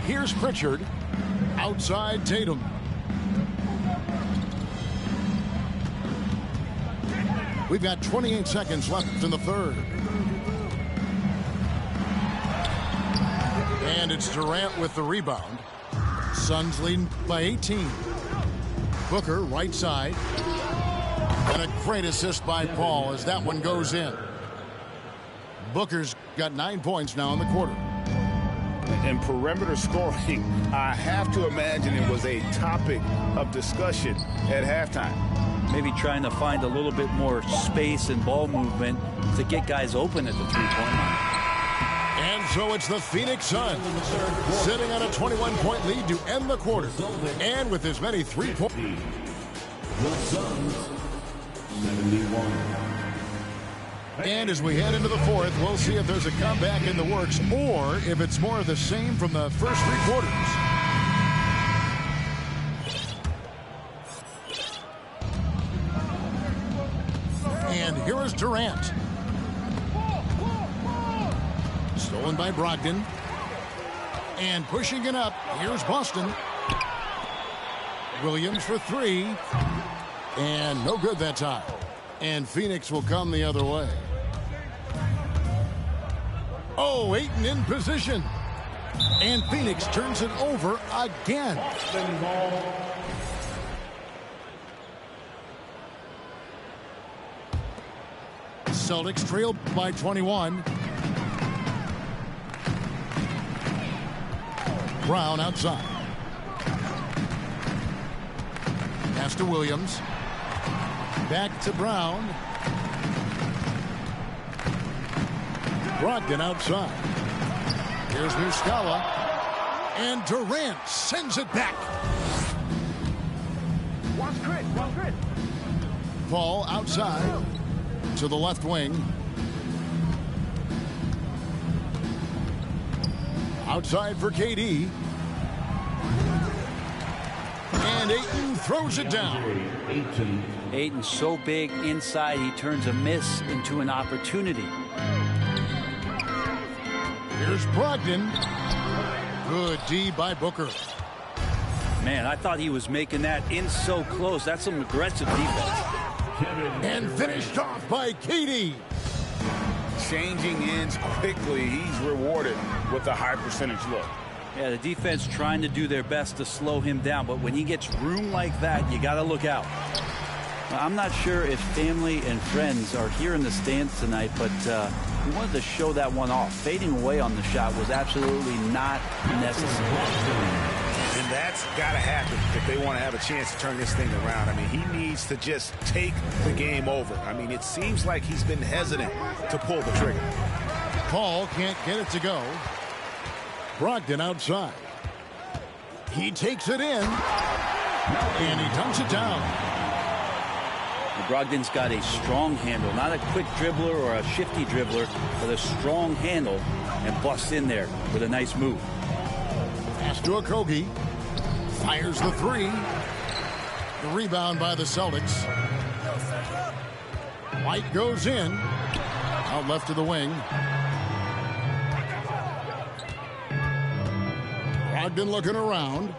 Here's Pritchard. Outside Tatum. We've got 28 seconds left in the third. And it's Durant with the rebound. Suns leading by 18. Booker right side. And a great assist by Paul as that one goes in. Booker's got 9 points now in the quarter. And perimeter scoring, I have to imagine it was a topic of discussion at halftime. Maybe trying to find a little bit more space and ball movement to get guys open at the three-point line. And so it's the Phoenix Suns sitting on a 21-point lead to end the quarter. And with as many 3 points. The Suns, 71. And as we head into the fourth, we'll see if there's a comeback in the works or if it's more of the same from the first 3 quarters. And here is Durant. Stolen by Brogdon. And pushing it up, here's Boston. Williams for 3. And no good that time. And Phoenix will come the other way. Oh, Ayton in position. And Phoenix turns it over again. Celtics trailed by 21. Brown outside. Pass to Williams. Back to Brown. Brogdon outside. Here's Muscala. And Durant sends it back. Watch Chris. Paul outside to the left wing. Outside for KD. And Ayton throws it down. Ayton's so big inside, he turns a miss into an opportunity. Here's Brogdon. Good D by Booker. Man, I thought he was making that in so close. That's some aggressive defense. And finished off by KD. Changing ends quickly. He's rewarded with a high percentage look. Yeah, the defense trying to do their best to slow him down, but when he gets room like that, you got to look out. I'm not sure if family and friends are here in the stands tonight, but we wanted to show that one off. Fading away on the shot was absolutely not necessary. And that's got to happen if they want to have a chance to turn this thing around. I mean, he needs to just take the game over. I mean, it seems like he's been hesitant to pull the trigger. Paul can't get it to go. Brogdon outside. He takes it in. And he dunks it down. Brogdon's got a strong handle, not a quick dribbler or a shifty dribbler, but a strong handle, and busts in there with a nice move. Pass to Okogie. Fires the 3. The rebound by the Celtics. White goes in. Out left to the wing. Brogdon looking around.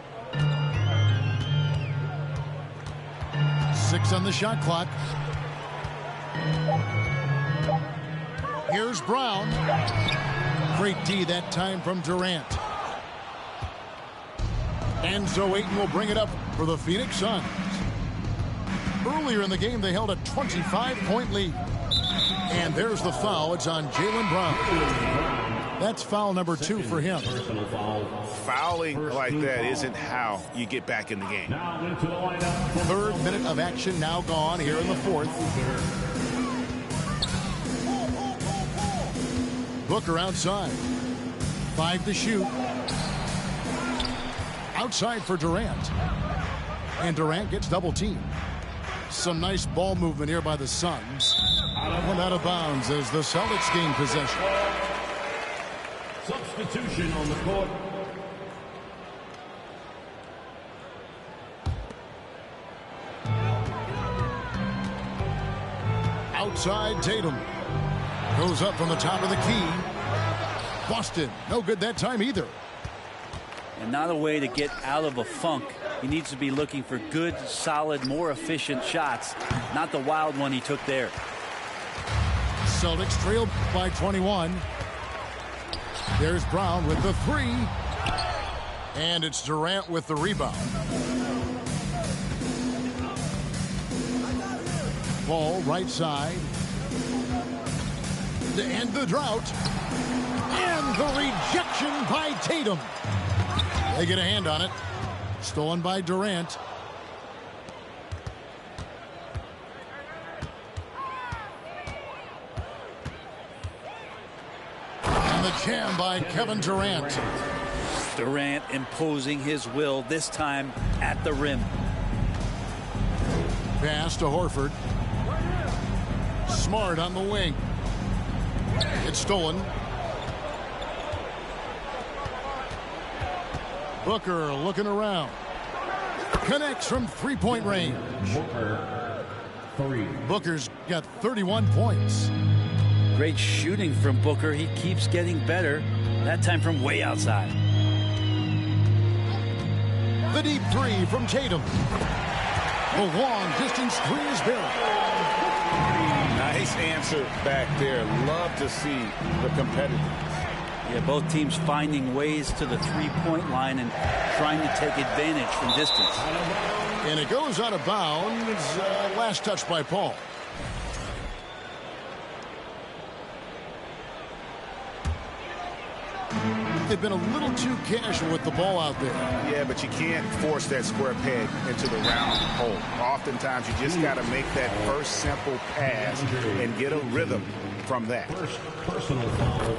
6 on the shot clock. Here's Brown. Great D that time from Durant. And so Ayton will bring it up for the Phoenix Suns. Earlier in the game, they held a 25-point lead. And there's the foul. It's on Jaylen Brown. That's foul number 2 for him. Fouling like that isn't how you get back in the game. Third minute of action now gone here in the fourth. Booker outside. 5 to shoot. Outside for Durant. And Durant gets double teamed. Some nice ball movement here by the Suns. And out of bounds as the Celtics gain possession. Substitution on the court. Outside Tatum. Goes up from the top of the key. Boston, no good that time either. And not a way to get out of a funk. He needs to be looking for good, solid, more efficient shots, not the wild one he took there. Celtics trailed by 21. There's Brown with the 3. And it's Durant with the rebound. Ball right side. To end the drought. And the rejection by Tatum. They get a hand on it. Stolen by Durant. And the jam by Kevin Durant. Durant imposing his will, this time at the rim. Pass to Horford. Smart on the wing. It's stolen. Booker looking around. Connects from three-point range. Booker's got 31 points. Great shooting from Booker. He keeps getting better. That time from way outside. The deep 3 from Tatum. The long-distance 3 is buried. Nice answer back there. Love to see the competitiveness. Yeah, both teams finding ways to the three-point line and trying to take advantage from distance. And it goes out of bounds. Last touch by Paul. They've been a little too casual with the ball out there. Yeah, but you can't force that square peg into the round hole. Oftentimes, you just got to make that first simple pass and get a rhythm from that.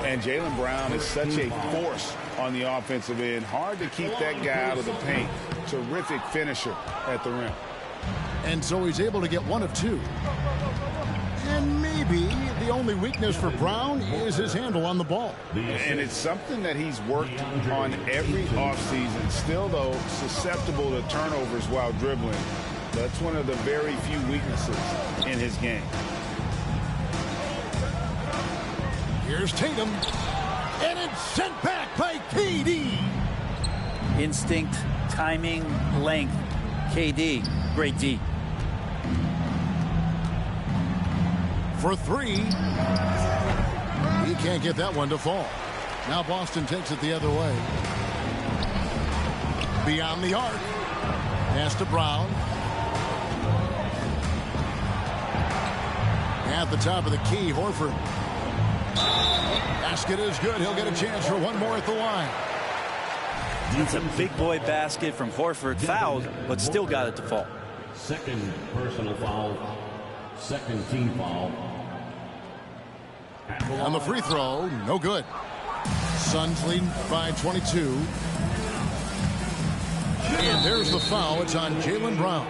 And Jaylen Brown is such a force on the offensive end. Hard to keep that guy out of the paint. Terrific finisher at the rim. And so he's able to get 1 of 2. And maybe the only weakness for Brown is his handle on the ball. And it's something that he's worked on every offseason. Still, though, susceptible to turnovers while dribbling. That's one of the very few weaknesses in his game. Here's Tatum. And it's sent back by KD. Instinct, timing, length. KD, great D. For 3. He can't get that one to fall. Now Boston takes it the other way. Beyond the arc. Pass to Brown. At the top of the key, Horford. Basket is good. He'll get a chance for one more at the line. It's a big boy basket from Horford. Fouled, but still got it to fall. Second personal foul. Second team foul. On the free throw, no good. Suns lead by 22. And there's the foul. It's on Jaylen Brown.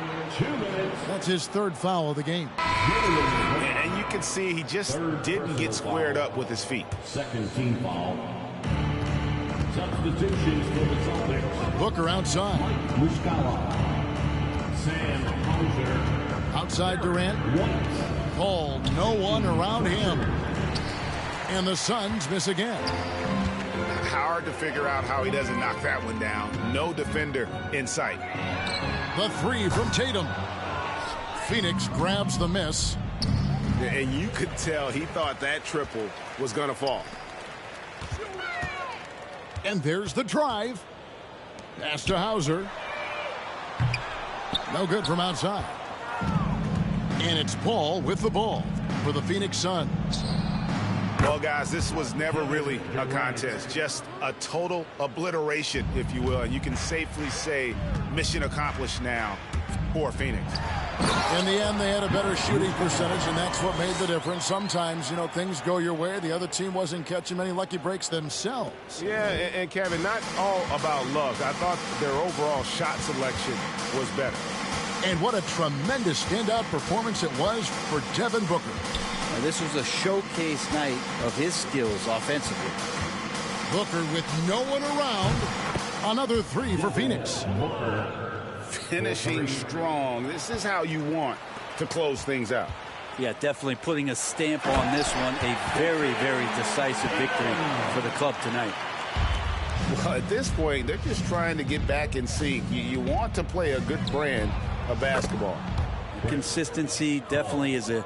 That's his 3rd foul of the game. And you can see he just didn't get squared up with his feet. Second team foul. Substitutions for the Celtics. Booker outside. Muscala. Sam Hauser. Outside Durant. Paul, no one around him. And the Suns miss again. Hard to figure out how he doesn't knock that one down. No defender in sight. The 3 from Tatum. Phoenix grabs the miss. And you could tell he thought that triple was going to fall. And there's the drive. Pass to Hauser. No good from outside. And it's Paul with the ball for the Phoenix Suns. Well, guys, this was never really a contest, just a total obliteration, if you will. And you can safely say mission accomplished now for Phoenix. In the end, they had a better shooting percentage, and that's what made the difference. Sometimes, you know, things go your way. The other team wasn't catching many lucky breaks themselves. Yeah, and Kevin, not all about luck. I thought their overall shot selection was better. And what a tremendous standout performance it was for Devin Booker. Now, this was a showcase night of his skills offensively. Booker with no one around. Another three for Phoenix. Finishing strong. This is how you want to close things out. Yeah, definitely putting a stamp on this one. A very, very decisive victory for the club tonight. Well, at this point, they're just trying to get back in sync. You want to play a good brand of basketball. Consistency definitely is a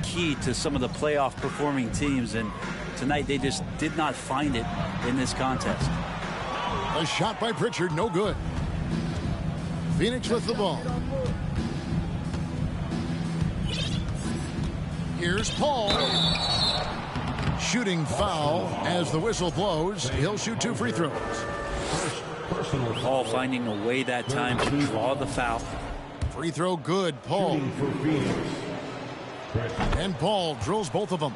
key to some of the playoff performing teams, and tonight they just did not find it in this contest. A shot by Pritchard, no good. Phoenix with the ball. Here's Paul. Shooting foul as the whistle blows. He'll shoot 2 free throws. Paul finding a way that time to draw the foul. Free throw good, Paul. And Paul drills both of them.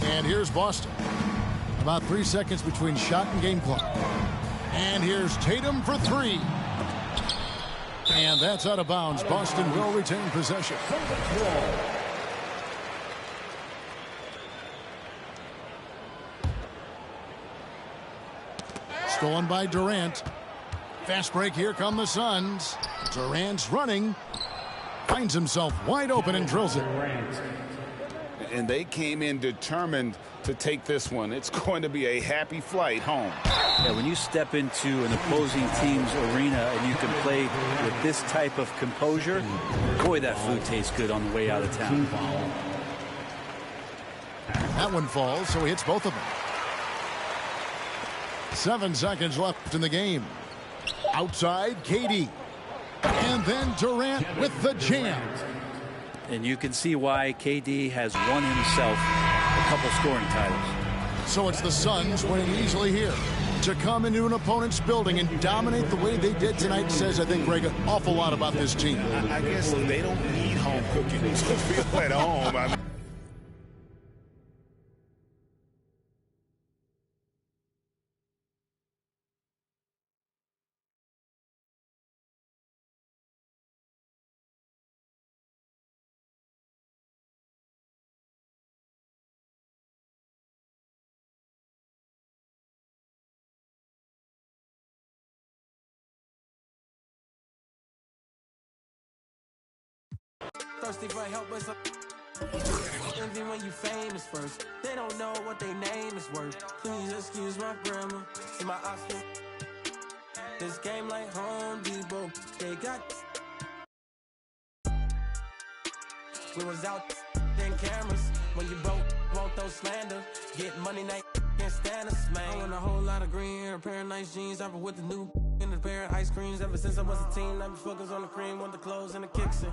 And here's Boston. About 3 seconds between shot and game clock. And here's Tatum for 3. And that's out of bounds. Boston will retain possession. Stolen by Durant. Fast break, here come the Suns. Durant's running. Finds himself wide open and drills it. And they came in determined to take this one. It's going to be a happy flight home. Yeah, when you step into an opposing team's arena and you can play with this type of composure, boy, that food tastes good on the way out of town. That one falls, so he hits both of them. 7 seconds left in the game. Outside, KD. And then Durant with the jam. And you can see why KD has won himself a couple scoring titles. So it's the Suns winning easily here. To come into an opponent's building and dominate the way they did tonight says, I think, Greg, an awful lot about this team. I guess they don't need home cooking to feel at home. Thirsty for help, but some envy when you famous first. They don't know what their name is worth. Please excuse my grammar. See my option. This game like Home Depot. They got. We was out in cameras when you broke. Won't throw slander. Get money, night can't stand us, man. I want a whole lot of green hair, a pair of nice jeans. I've been with the new and a pair of ice creams ever since I was a teen. I've been focused on the cream, want the clothes and the kicks in.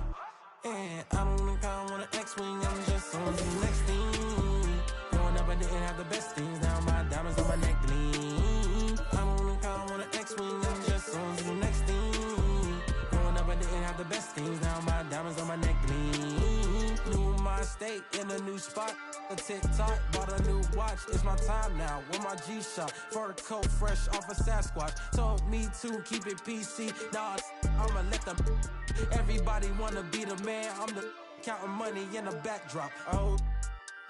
And I don't think I want an X-Wing, I'm just on to the next thing. Growing up, I didn't have the best things, now my diamonds on my neck gleam. I don't think I want an X-Wing, I'm just on to the next thing. Growing up, I didn't have the best things, now my diamonds on my neck gleam. New my state in a new spot, a TikTok, bought a new watch, it's my time now, with my G-Shock, fur coat fresh off a Sasquatch, told me to keep it PC, nah, I'ma let them, everybody wanna be the man, I'm the counting money in the backdrop, oh,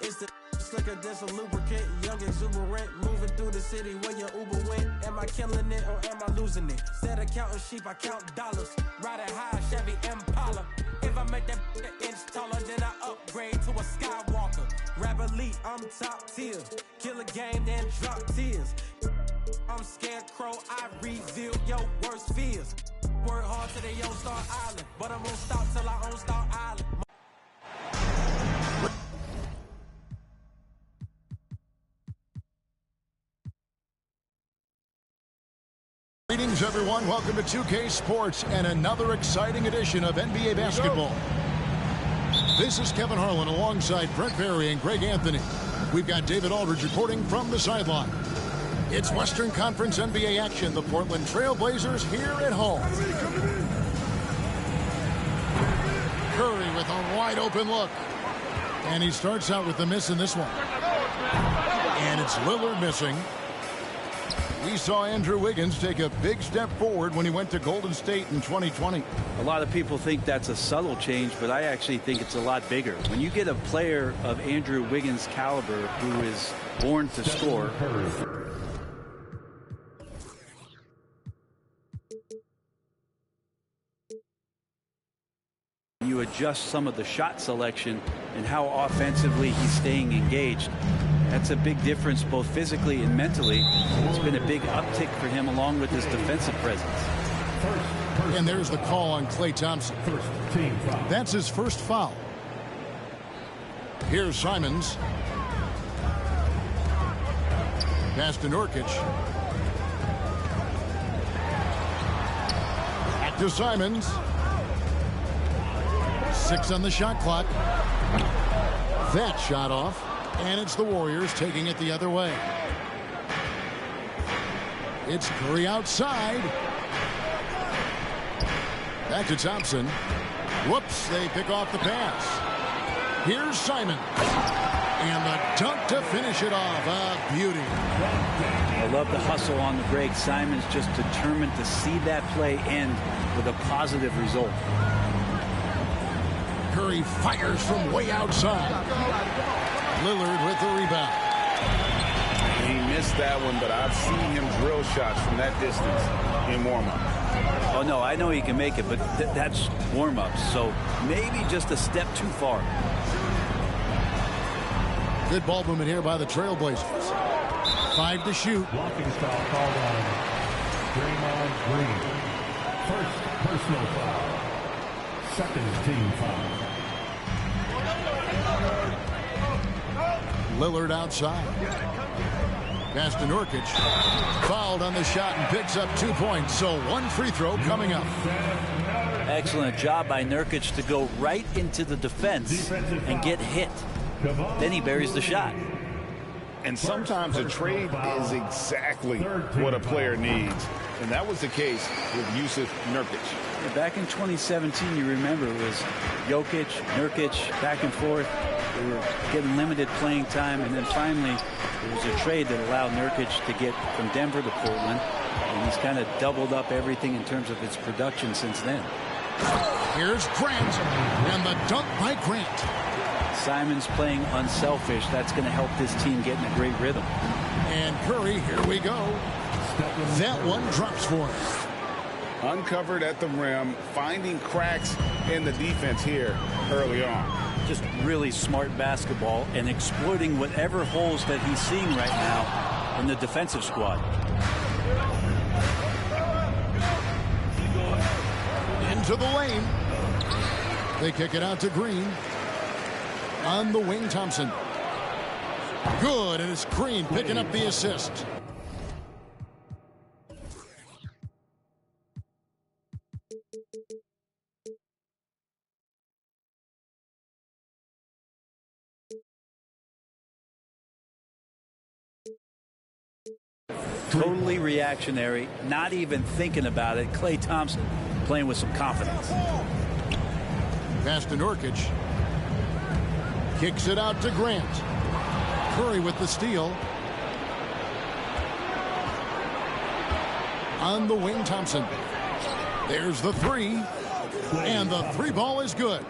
it's the slicker than a lubricant, young exuberant, moving through the city where your Uber went, am I killing it or am I losing it, instead of counting sheep, I count dollars, riding high, Chevy Impala, if I make that an inch taller, then I upgrade to a Skywalker. Rap elite, I'm top tier. Kill a game, then drop tears. I'm scarecrow, I reveal your worst fears. Work hard till they own Star Island, but I won't stop till I own Star Island. Leading Greetings, everyone. Welcome to 2K Sports and another exciting edition of NBA basketball. This is Kevin Harlan alongside Brent Barry and Greg Anthony. We've got David Aldridge reporting from the sideline. It's Western Conference NBA action. The Portland Trail Blazers here at home. Curry with a wide open look. And he starts out with the miss in this one. And it's Lillard missing. We saw Andrew Wiggins take a big step forward when he went to Golden State in 2020. A lot of people think that's a subtle change, but I actually think it's a lot bigger. When you get a player of Andrew Wiggins' caliber who is born to score, you adjust some of the shot selection and how offensively he's staying engaged. That's a big difference both physically and mentally. It's been a big uptick for him along with his defensive presence. And there's the call on Klay Thompson. That's his first foul. Here's Simons. Pass to Nurkic. Back to Simons. 6 on the shot clock. That shot off. And it's the Warriors taking it the other way. It's Curry outside. Back to Thompson. Whoops, they pick off the pass. Here's Simon. And the dunk to finish it off. A beauty. I love the hustle on the break. Simon's just determined to see that play end with a positive result. Curry fires from way outside. Lillard with the rebound. He missed that one, but I've seen him drill shots from that distance in warm-up. Oh, no, I know he can make it, but that's warm-ups, so maybe just a step too far. Good ball movement here by the Trailblazers. 5 to shoot. Blocking foul called on Draymond Green. First personal foul. Second team foul. Lillard outside. Pass to Nurkic. Fouled on the shot and picks up 2 points. So 1 free throw coming up. Excellent job by Nurkic to go right into the defense and get hit. Then he buries the shot. And sometimes a trade is exactly what a player needs. And that was the case with Jusuf Nurkic. Yeah, back in 2017, you remember, it was Jokic, Nurkic, back and forth. They were getting limited playing time, and then finally there was a trade that allowed Nurkic to get from Denver to Portland, and he's kind of doubled up everything in terms of his production since then. Here's Grant, and the dunk by Grant. Simon's playing unselfish. That's going to help this team get in a great rhythm. And Curry, here we go. That one drops for him. Uncovered at the rim, finding cracks in the defense here early on. Just really smart basketball and exploiting whatever holes that he's seeing right now in the defensive squad. Into the lane. They kick it out to Green. On the wing, Thompson. Good, and it's Green picking up the assist. Totally reactionary, not even thinking about it. Klay Thompson playing with some confidence. Pass to Nurkic. Kicks it out to Grant. Curry with the steal. On the wing, Thompson. There's the 3. And the 3 ball is good.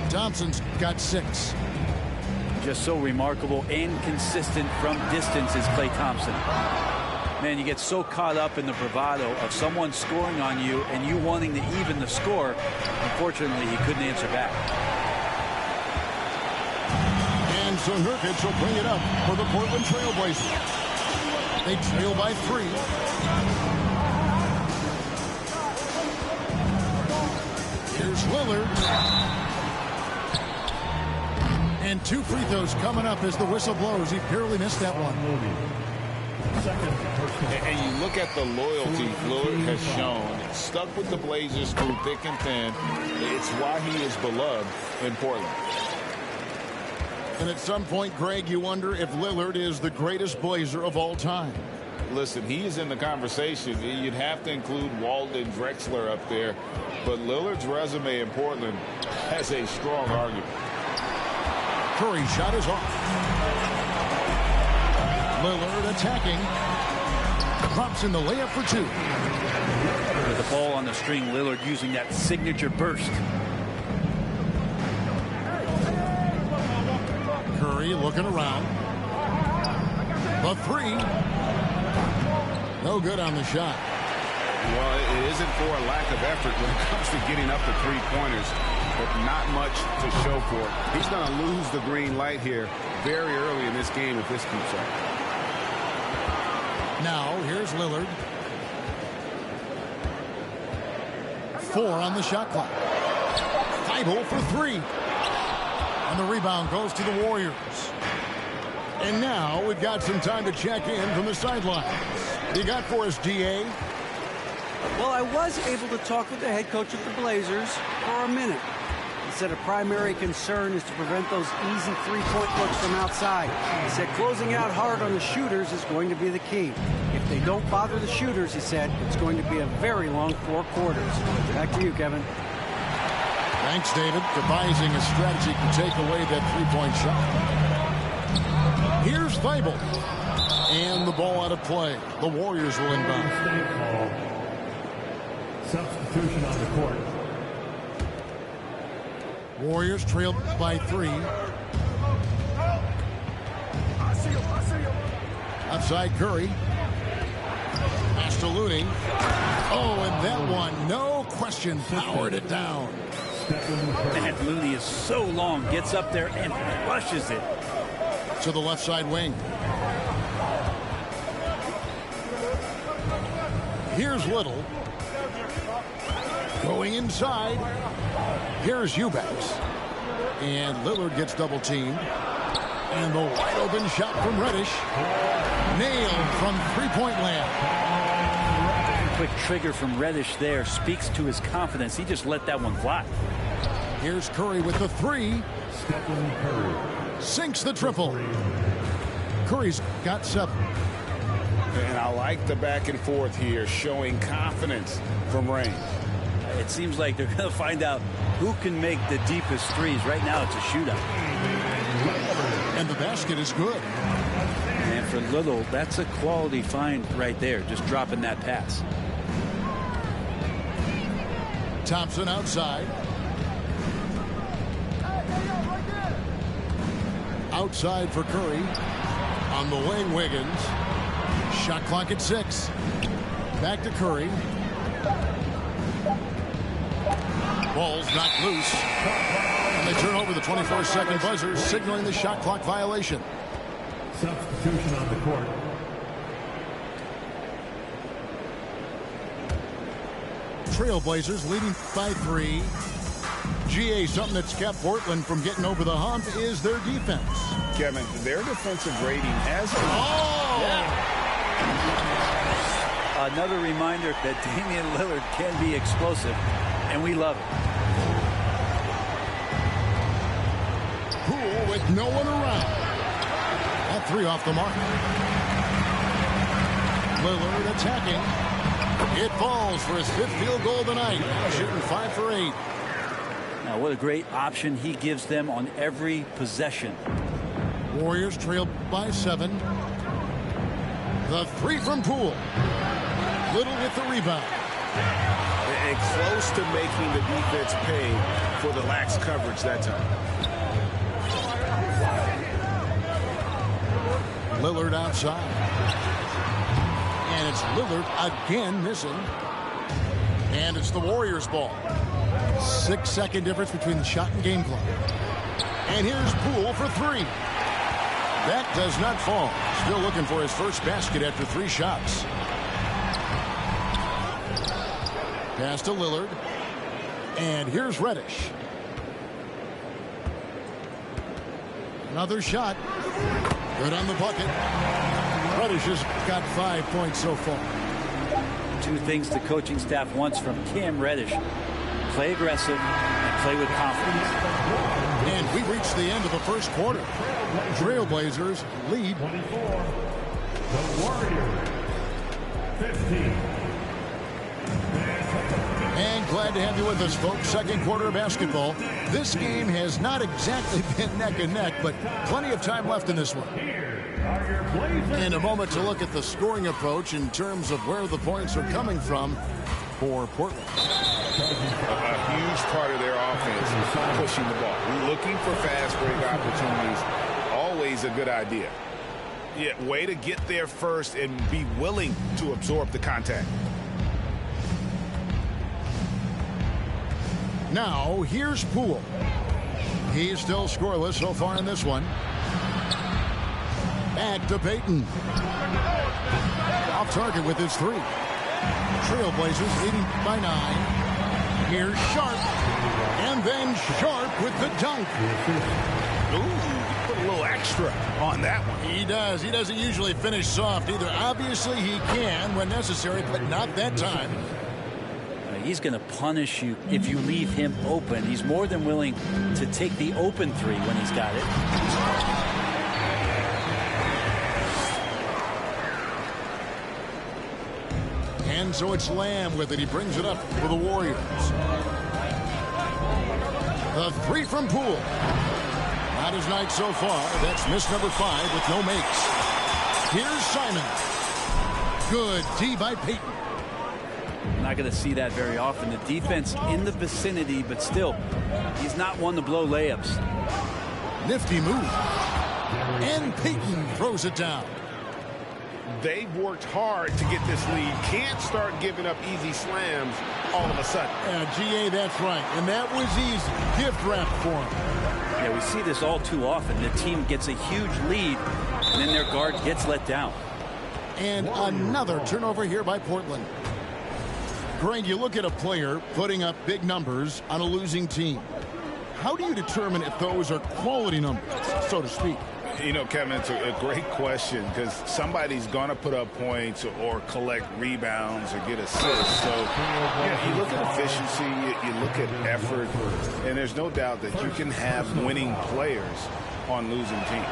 Thompson's got 6. Just so remarkable and consistent from distance is Klay Thompson. Man, you get so caught up in the bravado of someone scoring on you and you wanting to even the score. Unfortunately, he couldn't answer back. And so Nurkic will bring it up for the Portland Trail Blazers. They trail by 3. Here's Lillard. And 2 free throws coming up as the whistle blows. He barely missed that one. Second And you look at the loyalty Lillard has shown, stuck with the Blazers through thick and thin. It's why he is beloved in Portland. And at some point, Greg, you wonder if Lillard is the greatest Blazer of all time. Listen, he is in the conversation. You'd have to include Walden Drexler up there. But Lillard's resume in Portland has a strong argument. Curry shot is off. Lillard attacking. Drops in the layup for two. With the ball on the string, Lillard using that signature burst. Curry looking around. The three. No good on the shot. Well, it isn't for a lack of effort when it comes to getting up the three-pointers, but not much to show for it. He's going to lose the green light here very early in this game if this keeps up. Now, here's Lillard. 4 on the shot clock. Thibault for 3. And the rebound goes to the Warriors. And now we've got some time to check in from the sidelines. You got for us, DA? Well, I was able to talk with the head coach of the Blazers for a minute. He said a primary concern is to prevent those easy three-point looks from outside. He said closing out hard on the shooters is going to be the key. If they don't bother the shooters, he said, it's going to be a very long 4 quarters. Back to you, Kevin. Thanks, David. Devising a strategy to take away that three-point shot. Here's Thibault. And the ball out of play. The Warriors will inbound. Substitution on the court. Warriors trailed by 3. Outside Curry. Pass to Looney. Oh, and that one, no question, powered it down. Man, Looney is so long, gets up there and crushes it. To the left side wing. Here's Little. Going inside. Here's Eubanks. And Lillard gets double teamed. And the wide open shot from Reddish. Nailed from three-point land. Quick trigger from Reddish there speaks to his confidence. He just let that one fly. Here's Curry with the 3. Stephen Curry. Sinks the triple. Curry's got 7. And I like the back and forth here, showing confidence from Rain. It seems like they're going to find out who can make the deepest threes. Right now, it's a shootout. And the basket is good. And for Little, that's a quality find right there, just dropping that pass. Thompson outside. Outside for Curry. On the wing, Wiggins. Shot clock at 6. Back to Curry. Ball's knocked loose. And they turn over the 24-second buzzer, signaling the shot clock violation. Substitution on the court. Trailblazers leading by 3. GA, something that's kept Portland from getting over the hump is their defense. Kevin, their defensive rating has... Oh! Yeah. Another reminder that Damian Lillard can be explosive, and we love it. Poole with no one around. That 3 off the mark. Lillard attacking. It falls for his 5th field goal tonight. Shooting 5 for 8. Now, what a great option he gives them on every possession. Warriors trail by 7. The 3 from Poole. Little with the rebound. And close to making the defense pay for the lax coverage that time. Lillard outside. And it's Lillard again missing. And it's the Warriors' ball. 6-second difference between the shot and game clock. And here's Poole for 3. That does not fall. Still looking for his first basket after 3 shots. Pass to Lillard. And here's Reddish. Another shot. Good on the bucket. Reddish has got 5 points so far. Two things the coaching staff wants from Cam Reddish: play aggressive and play with confidence. And we reached the end of the first quarter. Trailblazers lead. The Warriors, 15. And glad to have you with us, folks. Second quarter of basketball. This game has not exactly been neck and neck, but plenty of time left in this one. And a moment to look at the scoring approach in terms of where the points are coming from for Portland. A huge part of their offense is pushing the ball. Looking for fast break opportunities. Always a good idea. Yeah, way to get there first and be willing to absorb the contact. Now, here's Poole. He's still scoreless so far in this one. Back to Payton. Off target with his three. Trailblazers leading by 9. Here's Sharp. And then Sharp with the dunk. Ooh, put a little extra on that one. He does. He doesn't usually finish soft either. Obviously, he can when necessary, but not that time. He's going to punish you if you leave him open. He's more than willing to take the open three when he's got it. And so it's Lamb with it. He brings it up for the Warriors. The three from Poole. Not his night so far. That's miss number 5 with no makes. Here's Simons. Good D by Payton. Not going to see that very often. The defense in the vicinity, but still, he's not one to blow layups. Nifty move. And Payton throws it down. They've worked hard to get this lead. Can't start giving up easy slams all of a sudden. GA, that's right. And that was easy. Gift wrap for him. Yeah, we see this all too often. The team gets a huge lead, and then their guard gets let down. And another turnover here by Portland. Greg, you look at a player putting up big numbers on a losing team. How do you determine if those are quality numbers, so to speak? You know, Kevin, it's a great question because somebody's going to put up points or collect rebounds or get assists. So you look at efficiency, you look at effort, and there's no doubt that you can have winning players on losing teams.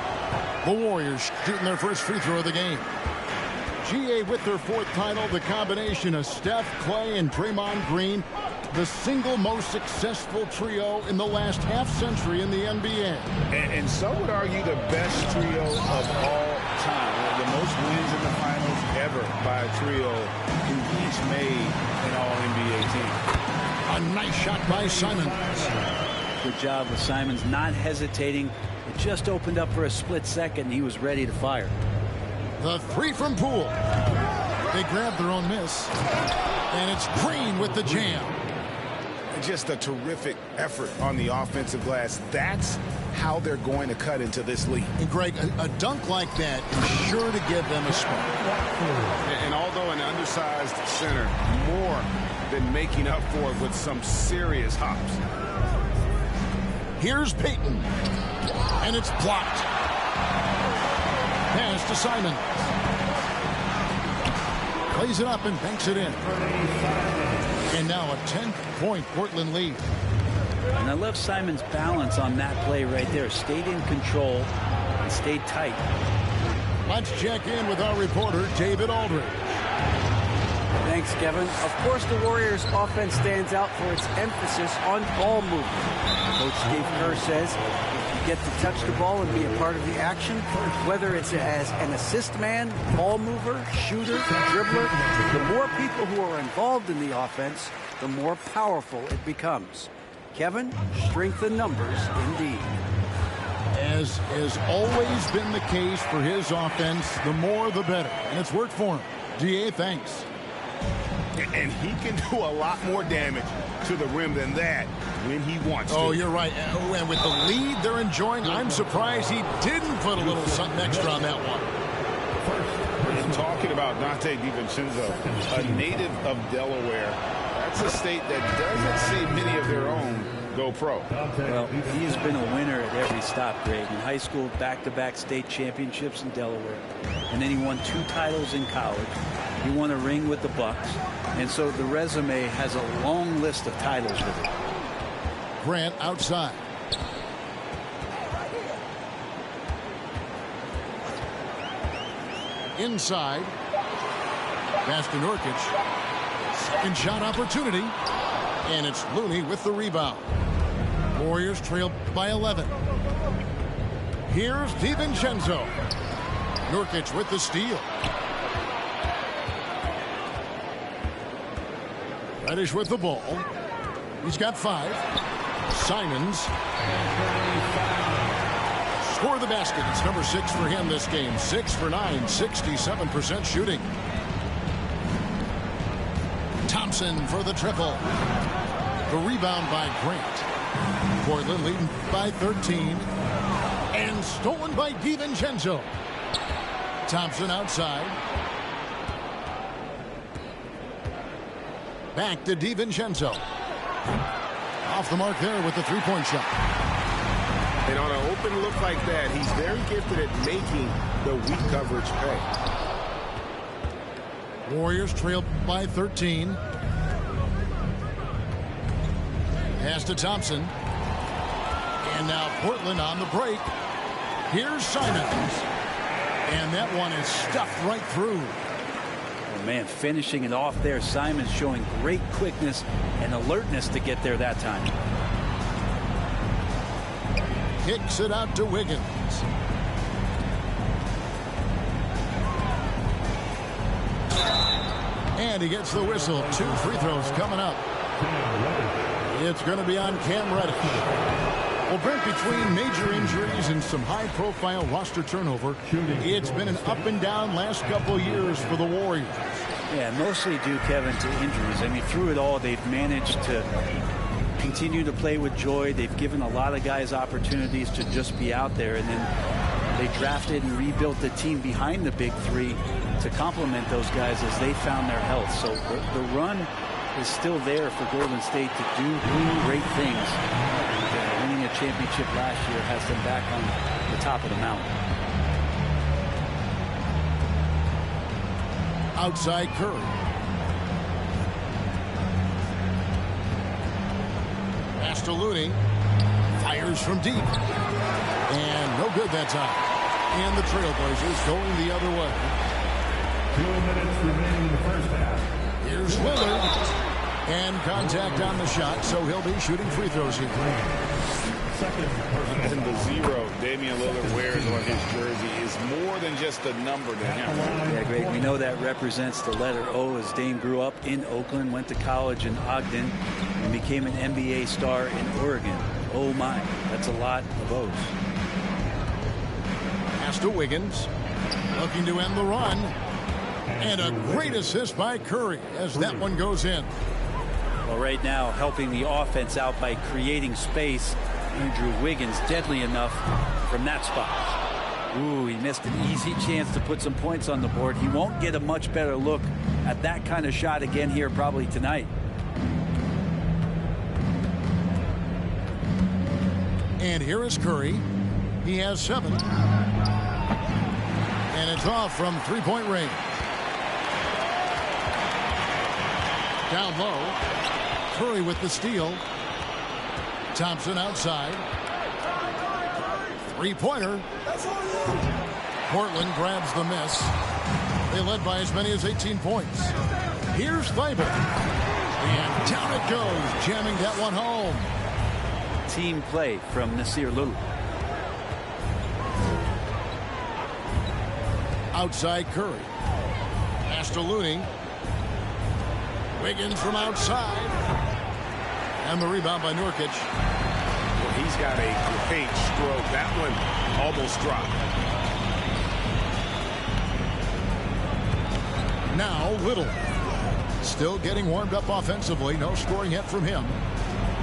The Warriors shooting their first free throw of the game. GA with their 4th title, the combination of Steph, Clay, and Draymond Green, the single most successful trio in the last half-century in the NBA. And some would argue the best trio of all time. The most wins in the finals ever by a trio who each made an All-NBA team. A nice shot by Simons. Good job with Simons not hesitating. It just opened up for a split second, and he was ready to fire. The three from Poole. They grab their own miss. And it's Green with the jam. Just a terrific effort on the offensive glass. That's how they're going to cut into this lead. And Greg, a dunk like that is sure to give them a spark. And although an undersized center, more than making up for it with some serious hops. Here's Payton. And it's blocked. Pass to Simon. Plays it up and banks it in. And now a 10-point Portland lead. And I love Simon's balance on that play right there. Stayed in control and stayed tight. Let's check in with our reporter, David Aldridge. Thanks, Kevin. Of course, the Warriors' offense stands out for its emphasis on ball movement. Coach Steve Kerr says if you get to touch the ball and be a part of the action, whether it's as an assist man, ball mover, shooter, dribbler, the more people who are involved in the offense, the more powerful it becomes. Kevin, strength in numbers indeed. As has always been the case for his offense, the more the better. And it's worked for him. DA, thanks. And he can do a lot more damage to the rim than that when he wants to. Oh, you're right. And with the lead they're enjoying, I'm surprised he didn't put a little something extra on that one. And talking about Dante DiVincenzo, a native of Delaware, that's a state that doesn't see many of their own go pro. Well, he has been a winner at every stop, Greg. In high school, back-to-back state championships in Delaware. And then he won 2 titles in college. He won a ring with the Bucks. And so the resume has a long list of titles with it. Grant outside. Inside. Pass to Nurkic. Second shot opportunity. And it's Looney with the rebound. Warriors trail by 11. Here's DiVincenzo. Nurkic with the steal. Reddish with the ball. He's got 5. Simons. Score the basket. It's number 6 for him this game. 6 for 9, 67% shooting. Thompson for the triple. The rebound by Grant. Portland leading by 13. And stolen by DiVincenzo. Thompson outside. Back to DiVincenzo. Off the mark there with the three-point shot. And on an open look like that, he's very gifted at making the weak coverage pay. Warriors trail by 13. Pass to Thompson. And now Portland on the break. Here's Simons. And that one is stuffed right through. Oh, man, finishing it off there. Simons showing great quickness and alertness to get there that time. Kicks it out to Wiggins. And he gets the whistle. 2 free throws coming up. It's going to be on Cam Reddish. Well, Brent, between major injuries and some high-profile roster turnover, it's been an up-and-down last couple years for the Warriors. Yeah, mostly due, Kevin, to injuries. I mean, through it all, they've managed to continue to play with joy. They've given a lot of guys opportunities to just be out there, and then they drafted and rebuilt the team behind the big 3 to complement those guys as they found their health. So the run is still there for Golden State to do great things. Winning a championship last year has them back on the top of the mountain. Outside Curry. Pass to Looney. Fires from deep. And no good that time. And the Trailblazers going the other way. 2 minutes remaining in the first half. Here's Lillard. And contact on the shot, so he'll be shooting free throws here. And the 0 Damian Lillard wears on his jersey is more than just a number to him. Yeah, Greg, we know that represents the letter O, as Dame grew up in Oakland, went to college in Ogden, and became an NBA star in Oregon. Oh my, that's a lot of O's. Pass to Wiggins, looking to end the run. And a great assist by Curry as that one goes in. Well, right now, helping the offense out by creating space. Andrew Wiggins, deadly enough from that spot. Ooh, he missed an easy chance to put some points on the board. He won't get a much better look at that kind of shot again here probably tonight. And here is Curry. He has 7. And it's off from three-point range. Down low. Curry with the steal. Thompson outside. Three-pointer. Portland grabs the miss. They led by as many as 18 points. Here's Thybulle. And down it goes, jamming that one home. Team play from Nasir Little. Outside Curry. Pass to Looney. Wiggins from outside. And the rebound by Nurkic. Well, he's got a great stroke. That one almost dropped. Now Little. Still getting warmed up offensively. No scoring yet from him.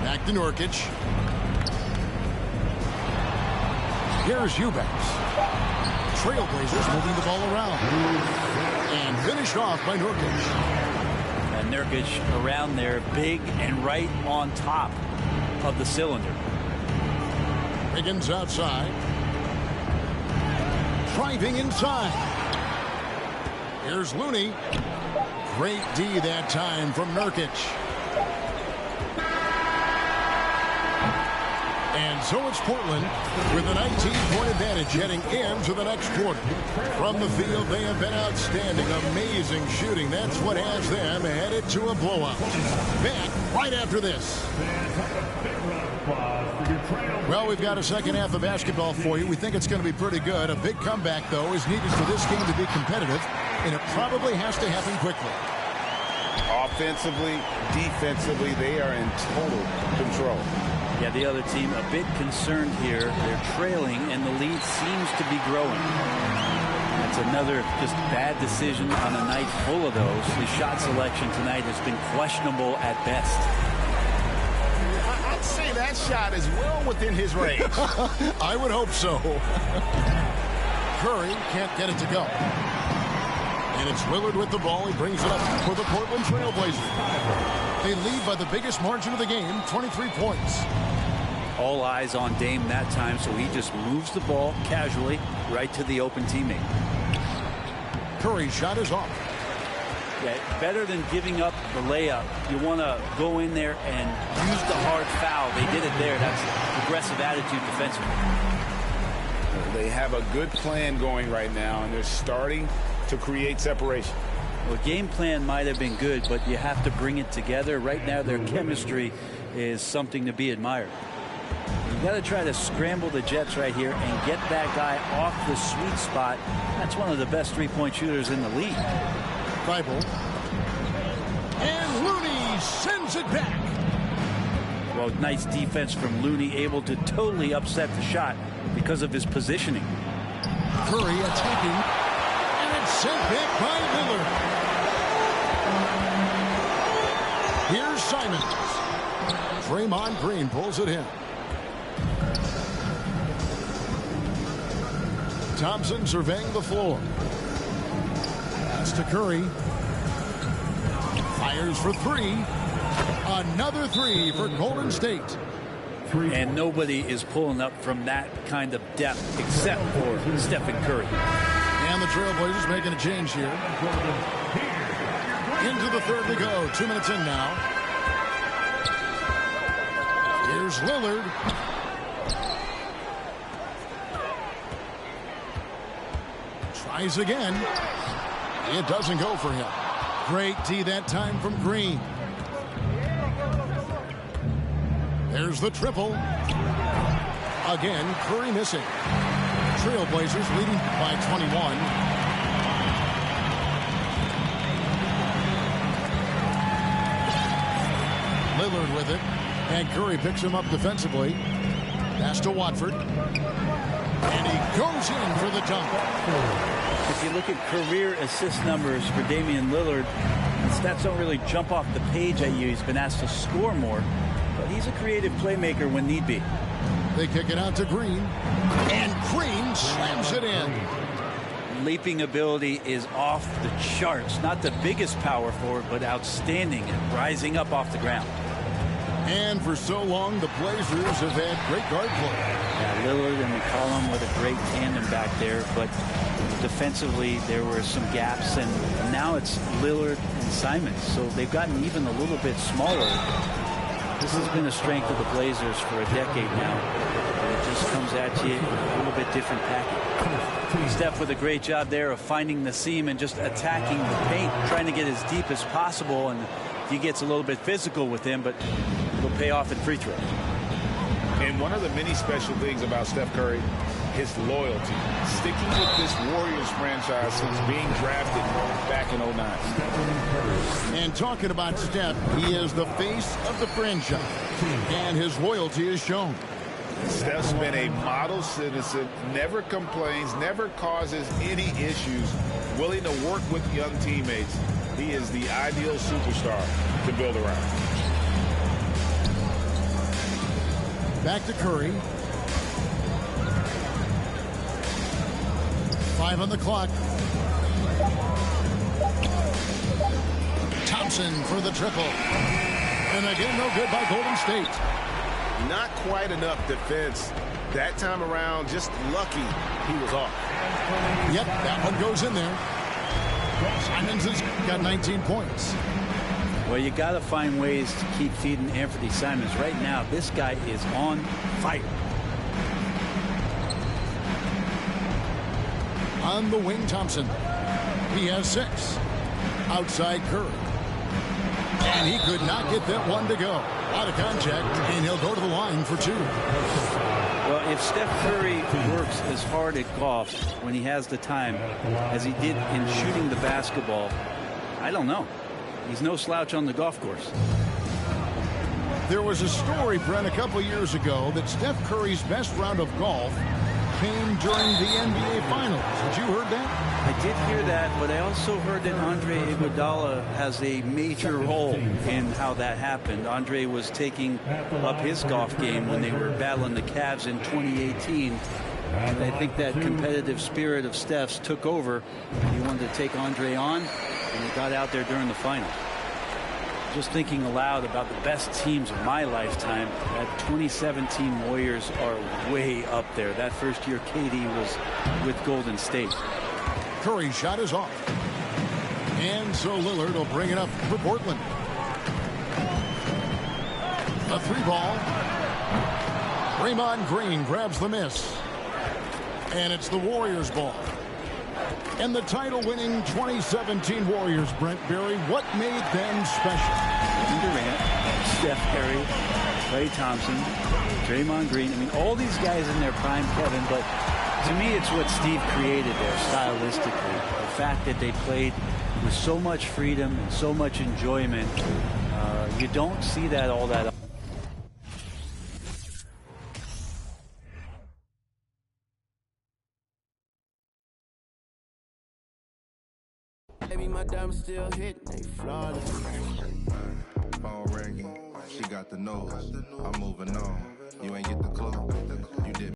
Back to Nurkic. Here's Eubanks. Trailblazers moving the ball around. And finished off by Nurkic. And Nurkic around there, big and right on top. of the cylinder. Higgins outside. Driving inside. Here's Looney. Great D that time from Nurkic. And so it's Portland with a 19-point advantage heading into the next quarter. From the field, they have been outstanding. Amazing shooting. That's what has them headed to a blowout. Back right after this. Well, we've got a second half of basketball for you. We think it's going to be pretty good. A big comeback, though, is needed for this game to be competitive, and it probably has to happen quickly. Offensively, defensively, they are in total control. Yeah, the other team a bit concerned here. They're trailing, and the lead seems to be growing. That's another just bad decision on a night full of those. His shot selection tonight has been questionable at best. I'd say that shot is well within his range. I would hope so. Curry can't get it to go. And it's Lillard with the ball. He brings it up for the Portland Trailblazers. They lead by the biggest margin of the game, 23 points. All eyes on Dame that time, so he just moves the ball casually right to the open teammate. Curry's shot is off. Yeah, better than giving up the layup. You want to go in there and use the hard foul. They did it there. That's aggressive attitude defensively. They have a good plan going right now, and they're starting to create separation. Well, game plan might have been good, but you have to bring it together. Right now, their chemistry is something to be admired. You got to try to scramble the Jets right here and get that guy off the sweet spot. That's one of the best three-point shooters in the league. Bible. And Looney sends it back. Well, nice defense from Looney, able to totally upset the shot because of his positioning. Curry attacking, and it's sent back by Lillard. Here's Simons. Draymond Green pulls it in. Thompson surveying the floor. Pass to Curry. Fires for three. Another three for Golden State. And nobody is pulling up from that kind of depth except for Stephen Curry. And the Trailblazers making a change here. Into the third we go. 2 minutes in now. Here's Lillard. Tries again. It doesn't go for him. Great D that time from Green. There's the triple. Again, Curry missing. Trailblazers leading by 21. Lillard with it. And Curry picks him up defensively. Pass to Watford. And he goes in for the dunk. If you look at career assist numbers for Damian Lillard, the stats don't really jump off the page at you. He's been asked to score more, but he's a creative playmaker when need be. They kick it out to Green, and Green slams it in. Leaping ability is off the charts. Not the biggest power forward, but outstanding and rising up off the ground. And for so long, the Blazers have had great guard play. Yeah, Lillard and McCollum with a great tandem back there, but defensively there were some gaps, and now it's Lillard and Simons, so they've gotten even a little bit smaller. This has been a strength of the Blazers for a decade now, and it just comes at you a little bit different package. Steph with a great job there of finding the seam and just attacking the paint, trying to get as deep as possible, and he gets a little bit physical with him, but it'll pay off in free throws. And one of the many special things about Steph Curry, his loyalty. Sticking with this Warriors franchise since being drafted back in 09. And talking about Steph, he is the face of the franchise. And his loyalty is shown. Steph's been a model citizen, never complains, never causes any issues, willing to work with young teammates. He is the ideal superstar to build around. Back to Curry. 5 on the clock. Thompson for the triple. And again, no good by Golden State. Not quite enough defense. That time around, just lucky he was off. Yep, that one goes in there. Simons has got 19 points. Well, you got to find ways to keep feeding Anthony Simons. Right now, this guy is on fire. On the wing, Thompson. He has 6. Outside Curry. And he could not get that one to go. Out of contact, and he'll go to the line for 2. Well, if Steph Curry works as hard at golf when he has the time as he did in shooting the basketball, I don't know. He's no slouch on the golf course. There was a story, Brent, a couple years ago that Steph Curry's best round of golf came during the NBA Finals. Had you heard that? I did hear that, but I also heard that Andre Iguodala has a major role in how that happened. Andre was taking up his golf game when they were battling the Cavs in 2018. And I think that competitive spirit of Steph's took over. He wanted to take Andre on, and he got out there during the finals. Just thinking aloud about the best teams of my lifetime, that 2017 Warriors are way up there. That first year KD was with Golden State. Curry's shot is off. And so Lillard will bring it up for Portland. A 3-ball. Draymond Green grabs the miss. And it's the Warriors' ball. And the title-winning 2017 Warriors, Brent Barry, what made them special? Durant, Steph Curry, Klay Thompson, Draymond Green. I mean, all these guys in their prime, Kevin, but to me, it's what Steve created there stylistically. The fact that they played with so much freedom and so much enjoyment. You don't see that all that often. Baby, my diamonds still hitting, they flawless. Phone ringing, she got the nose. I'm moving on. You ain't get the clue. You did.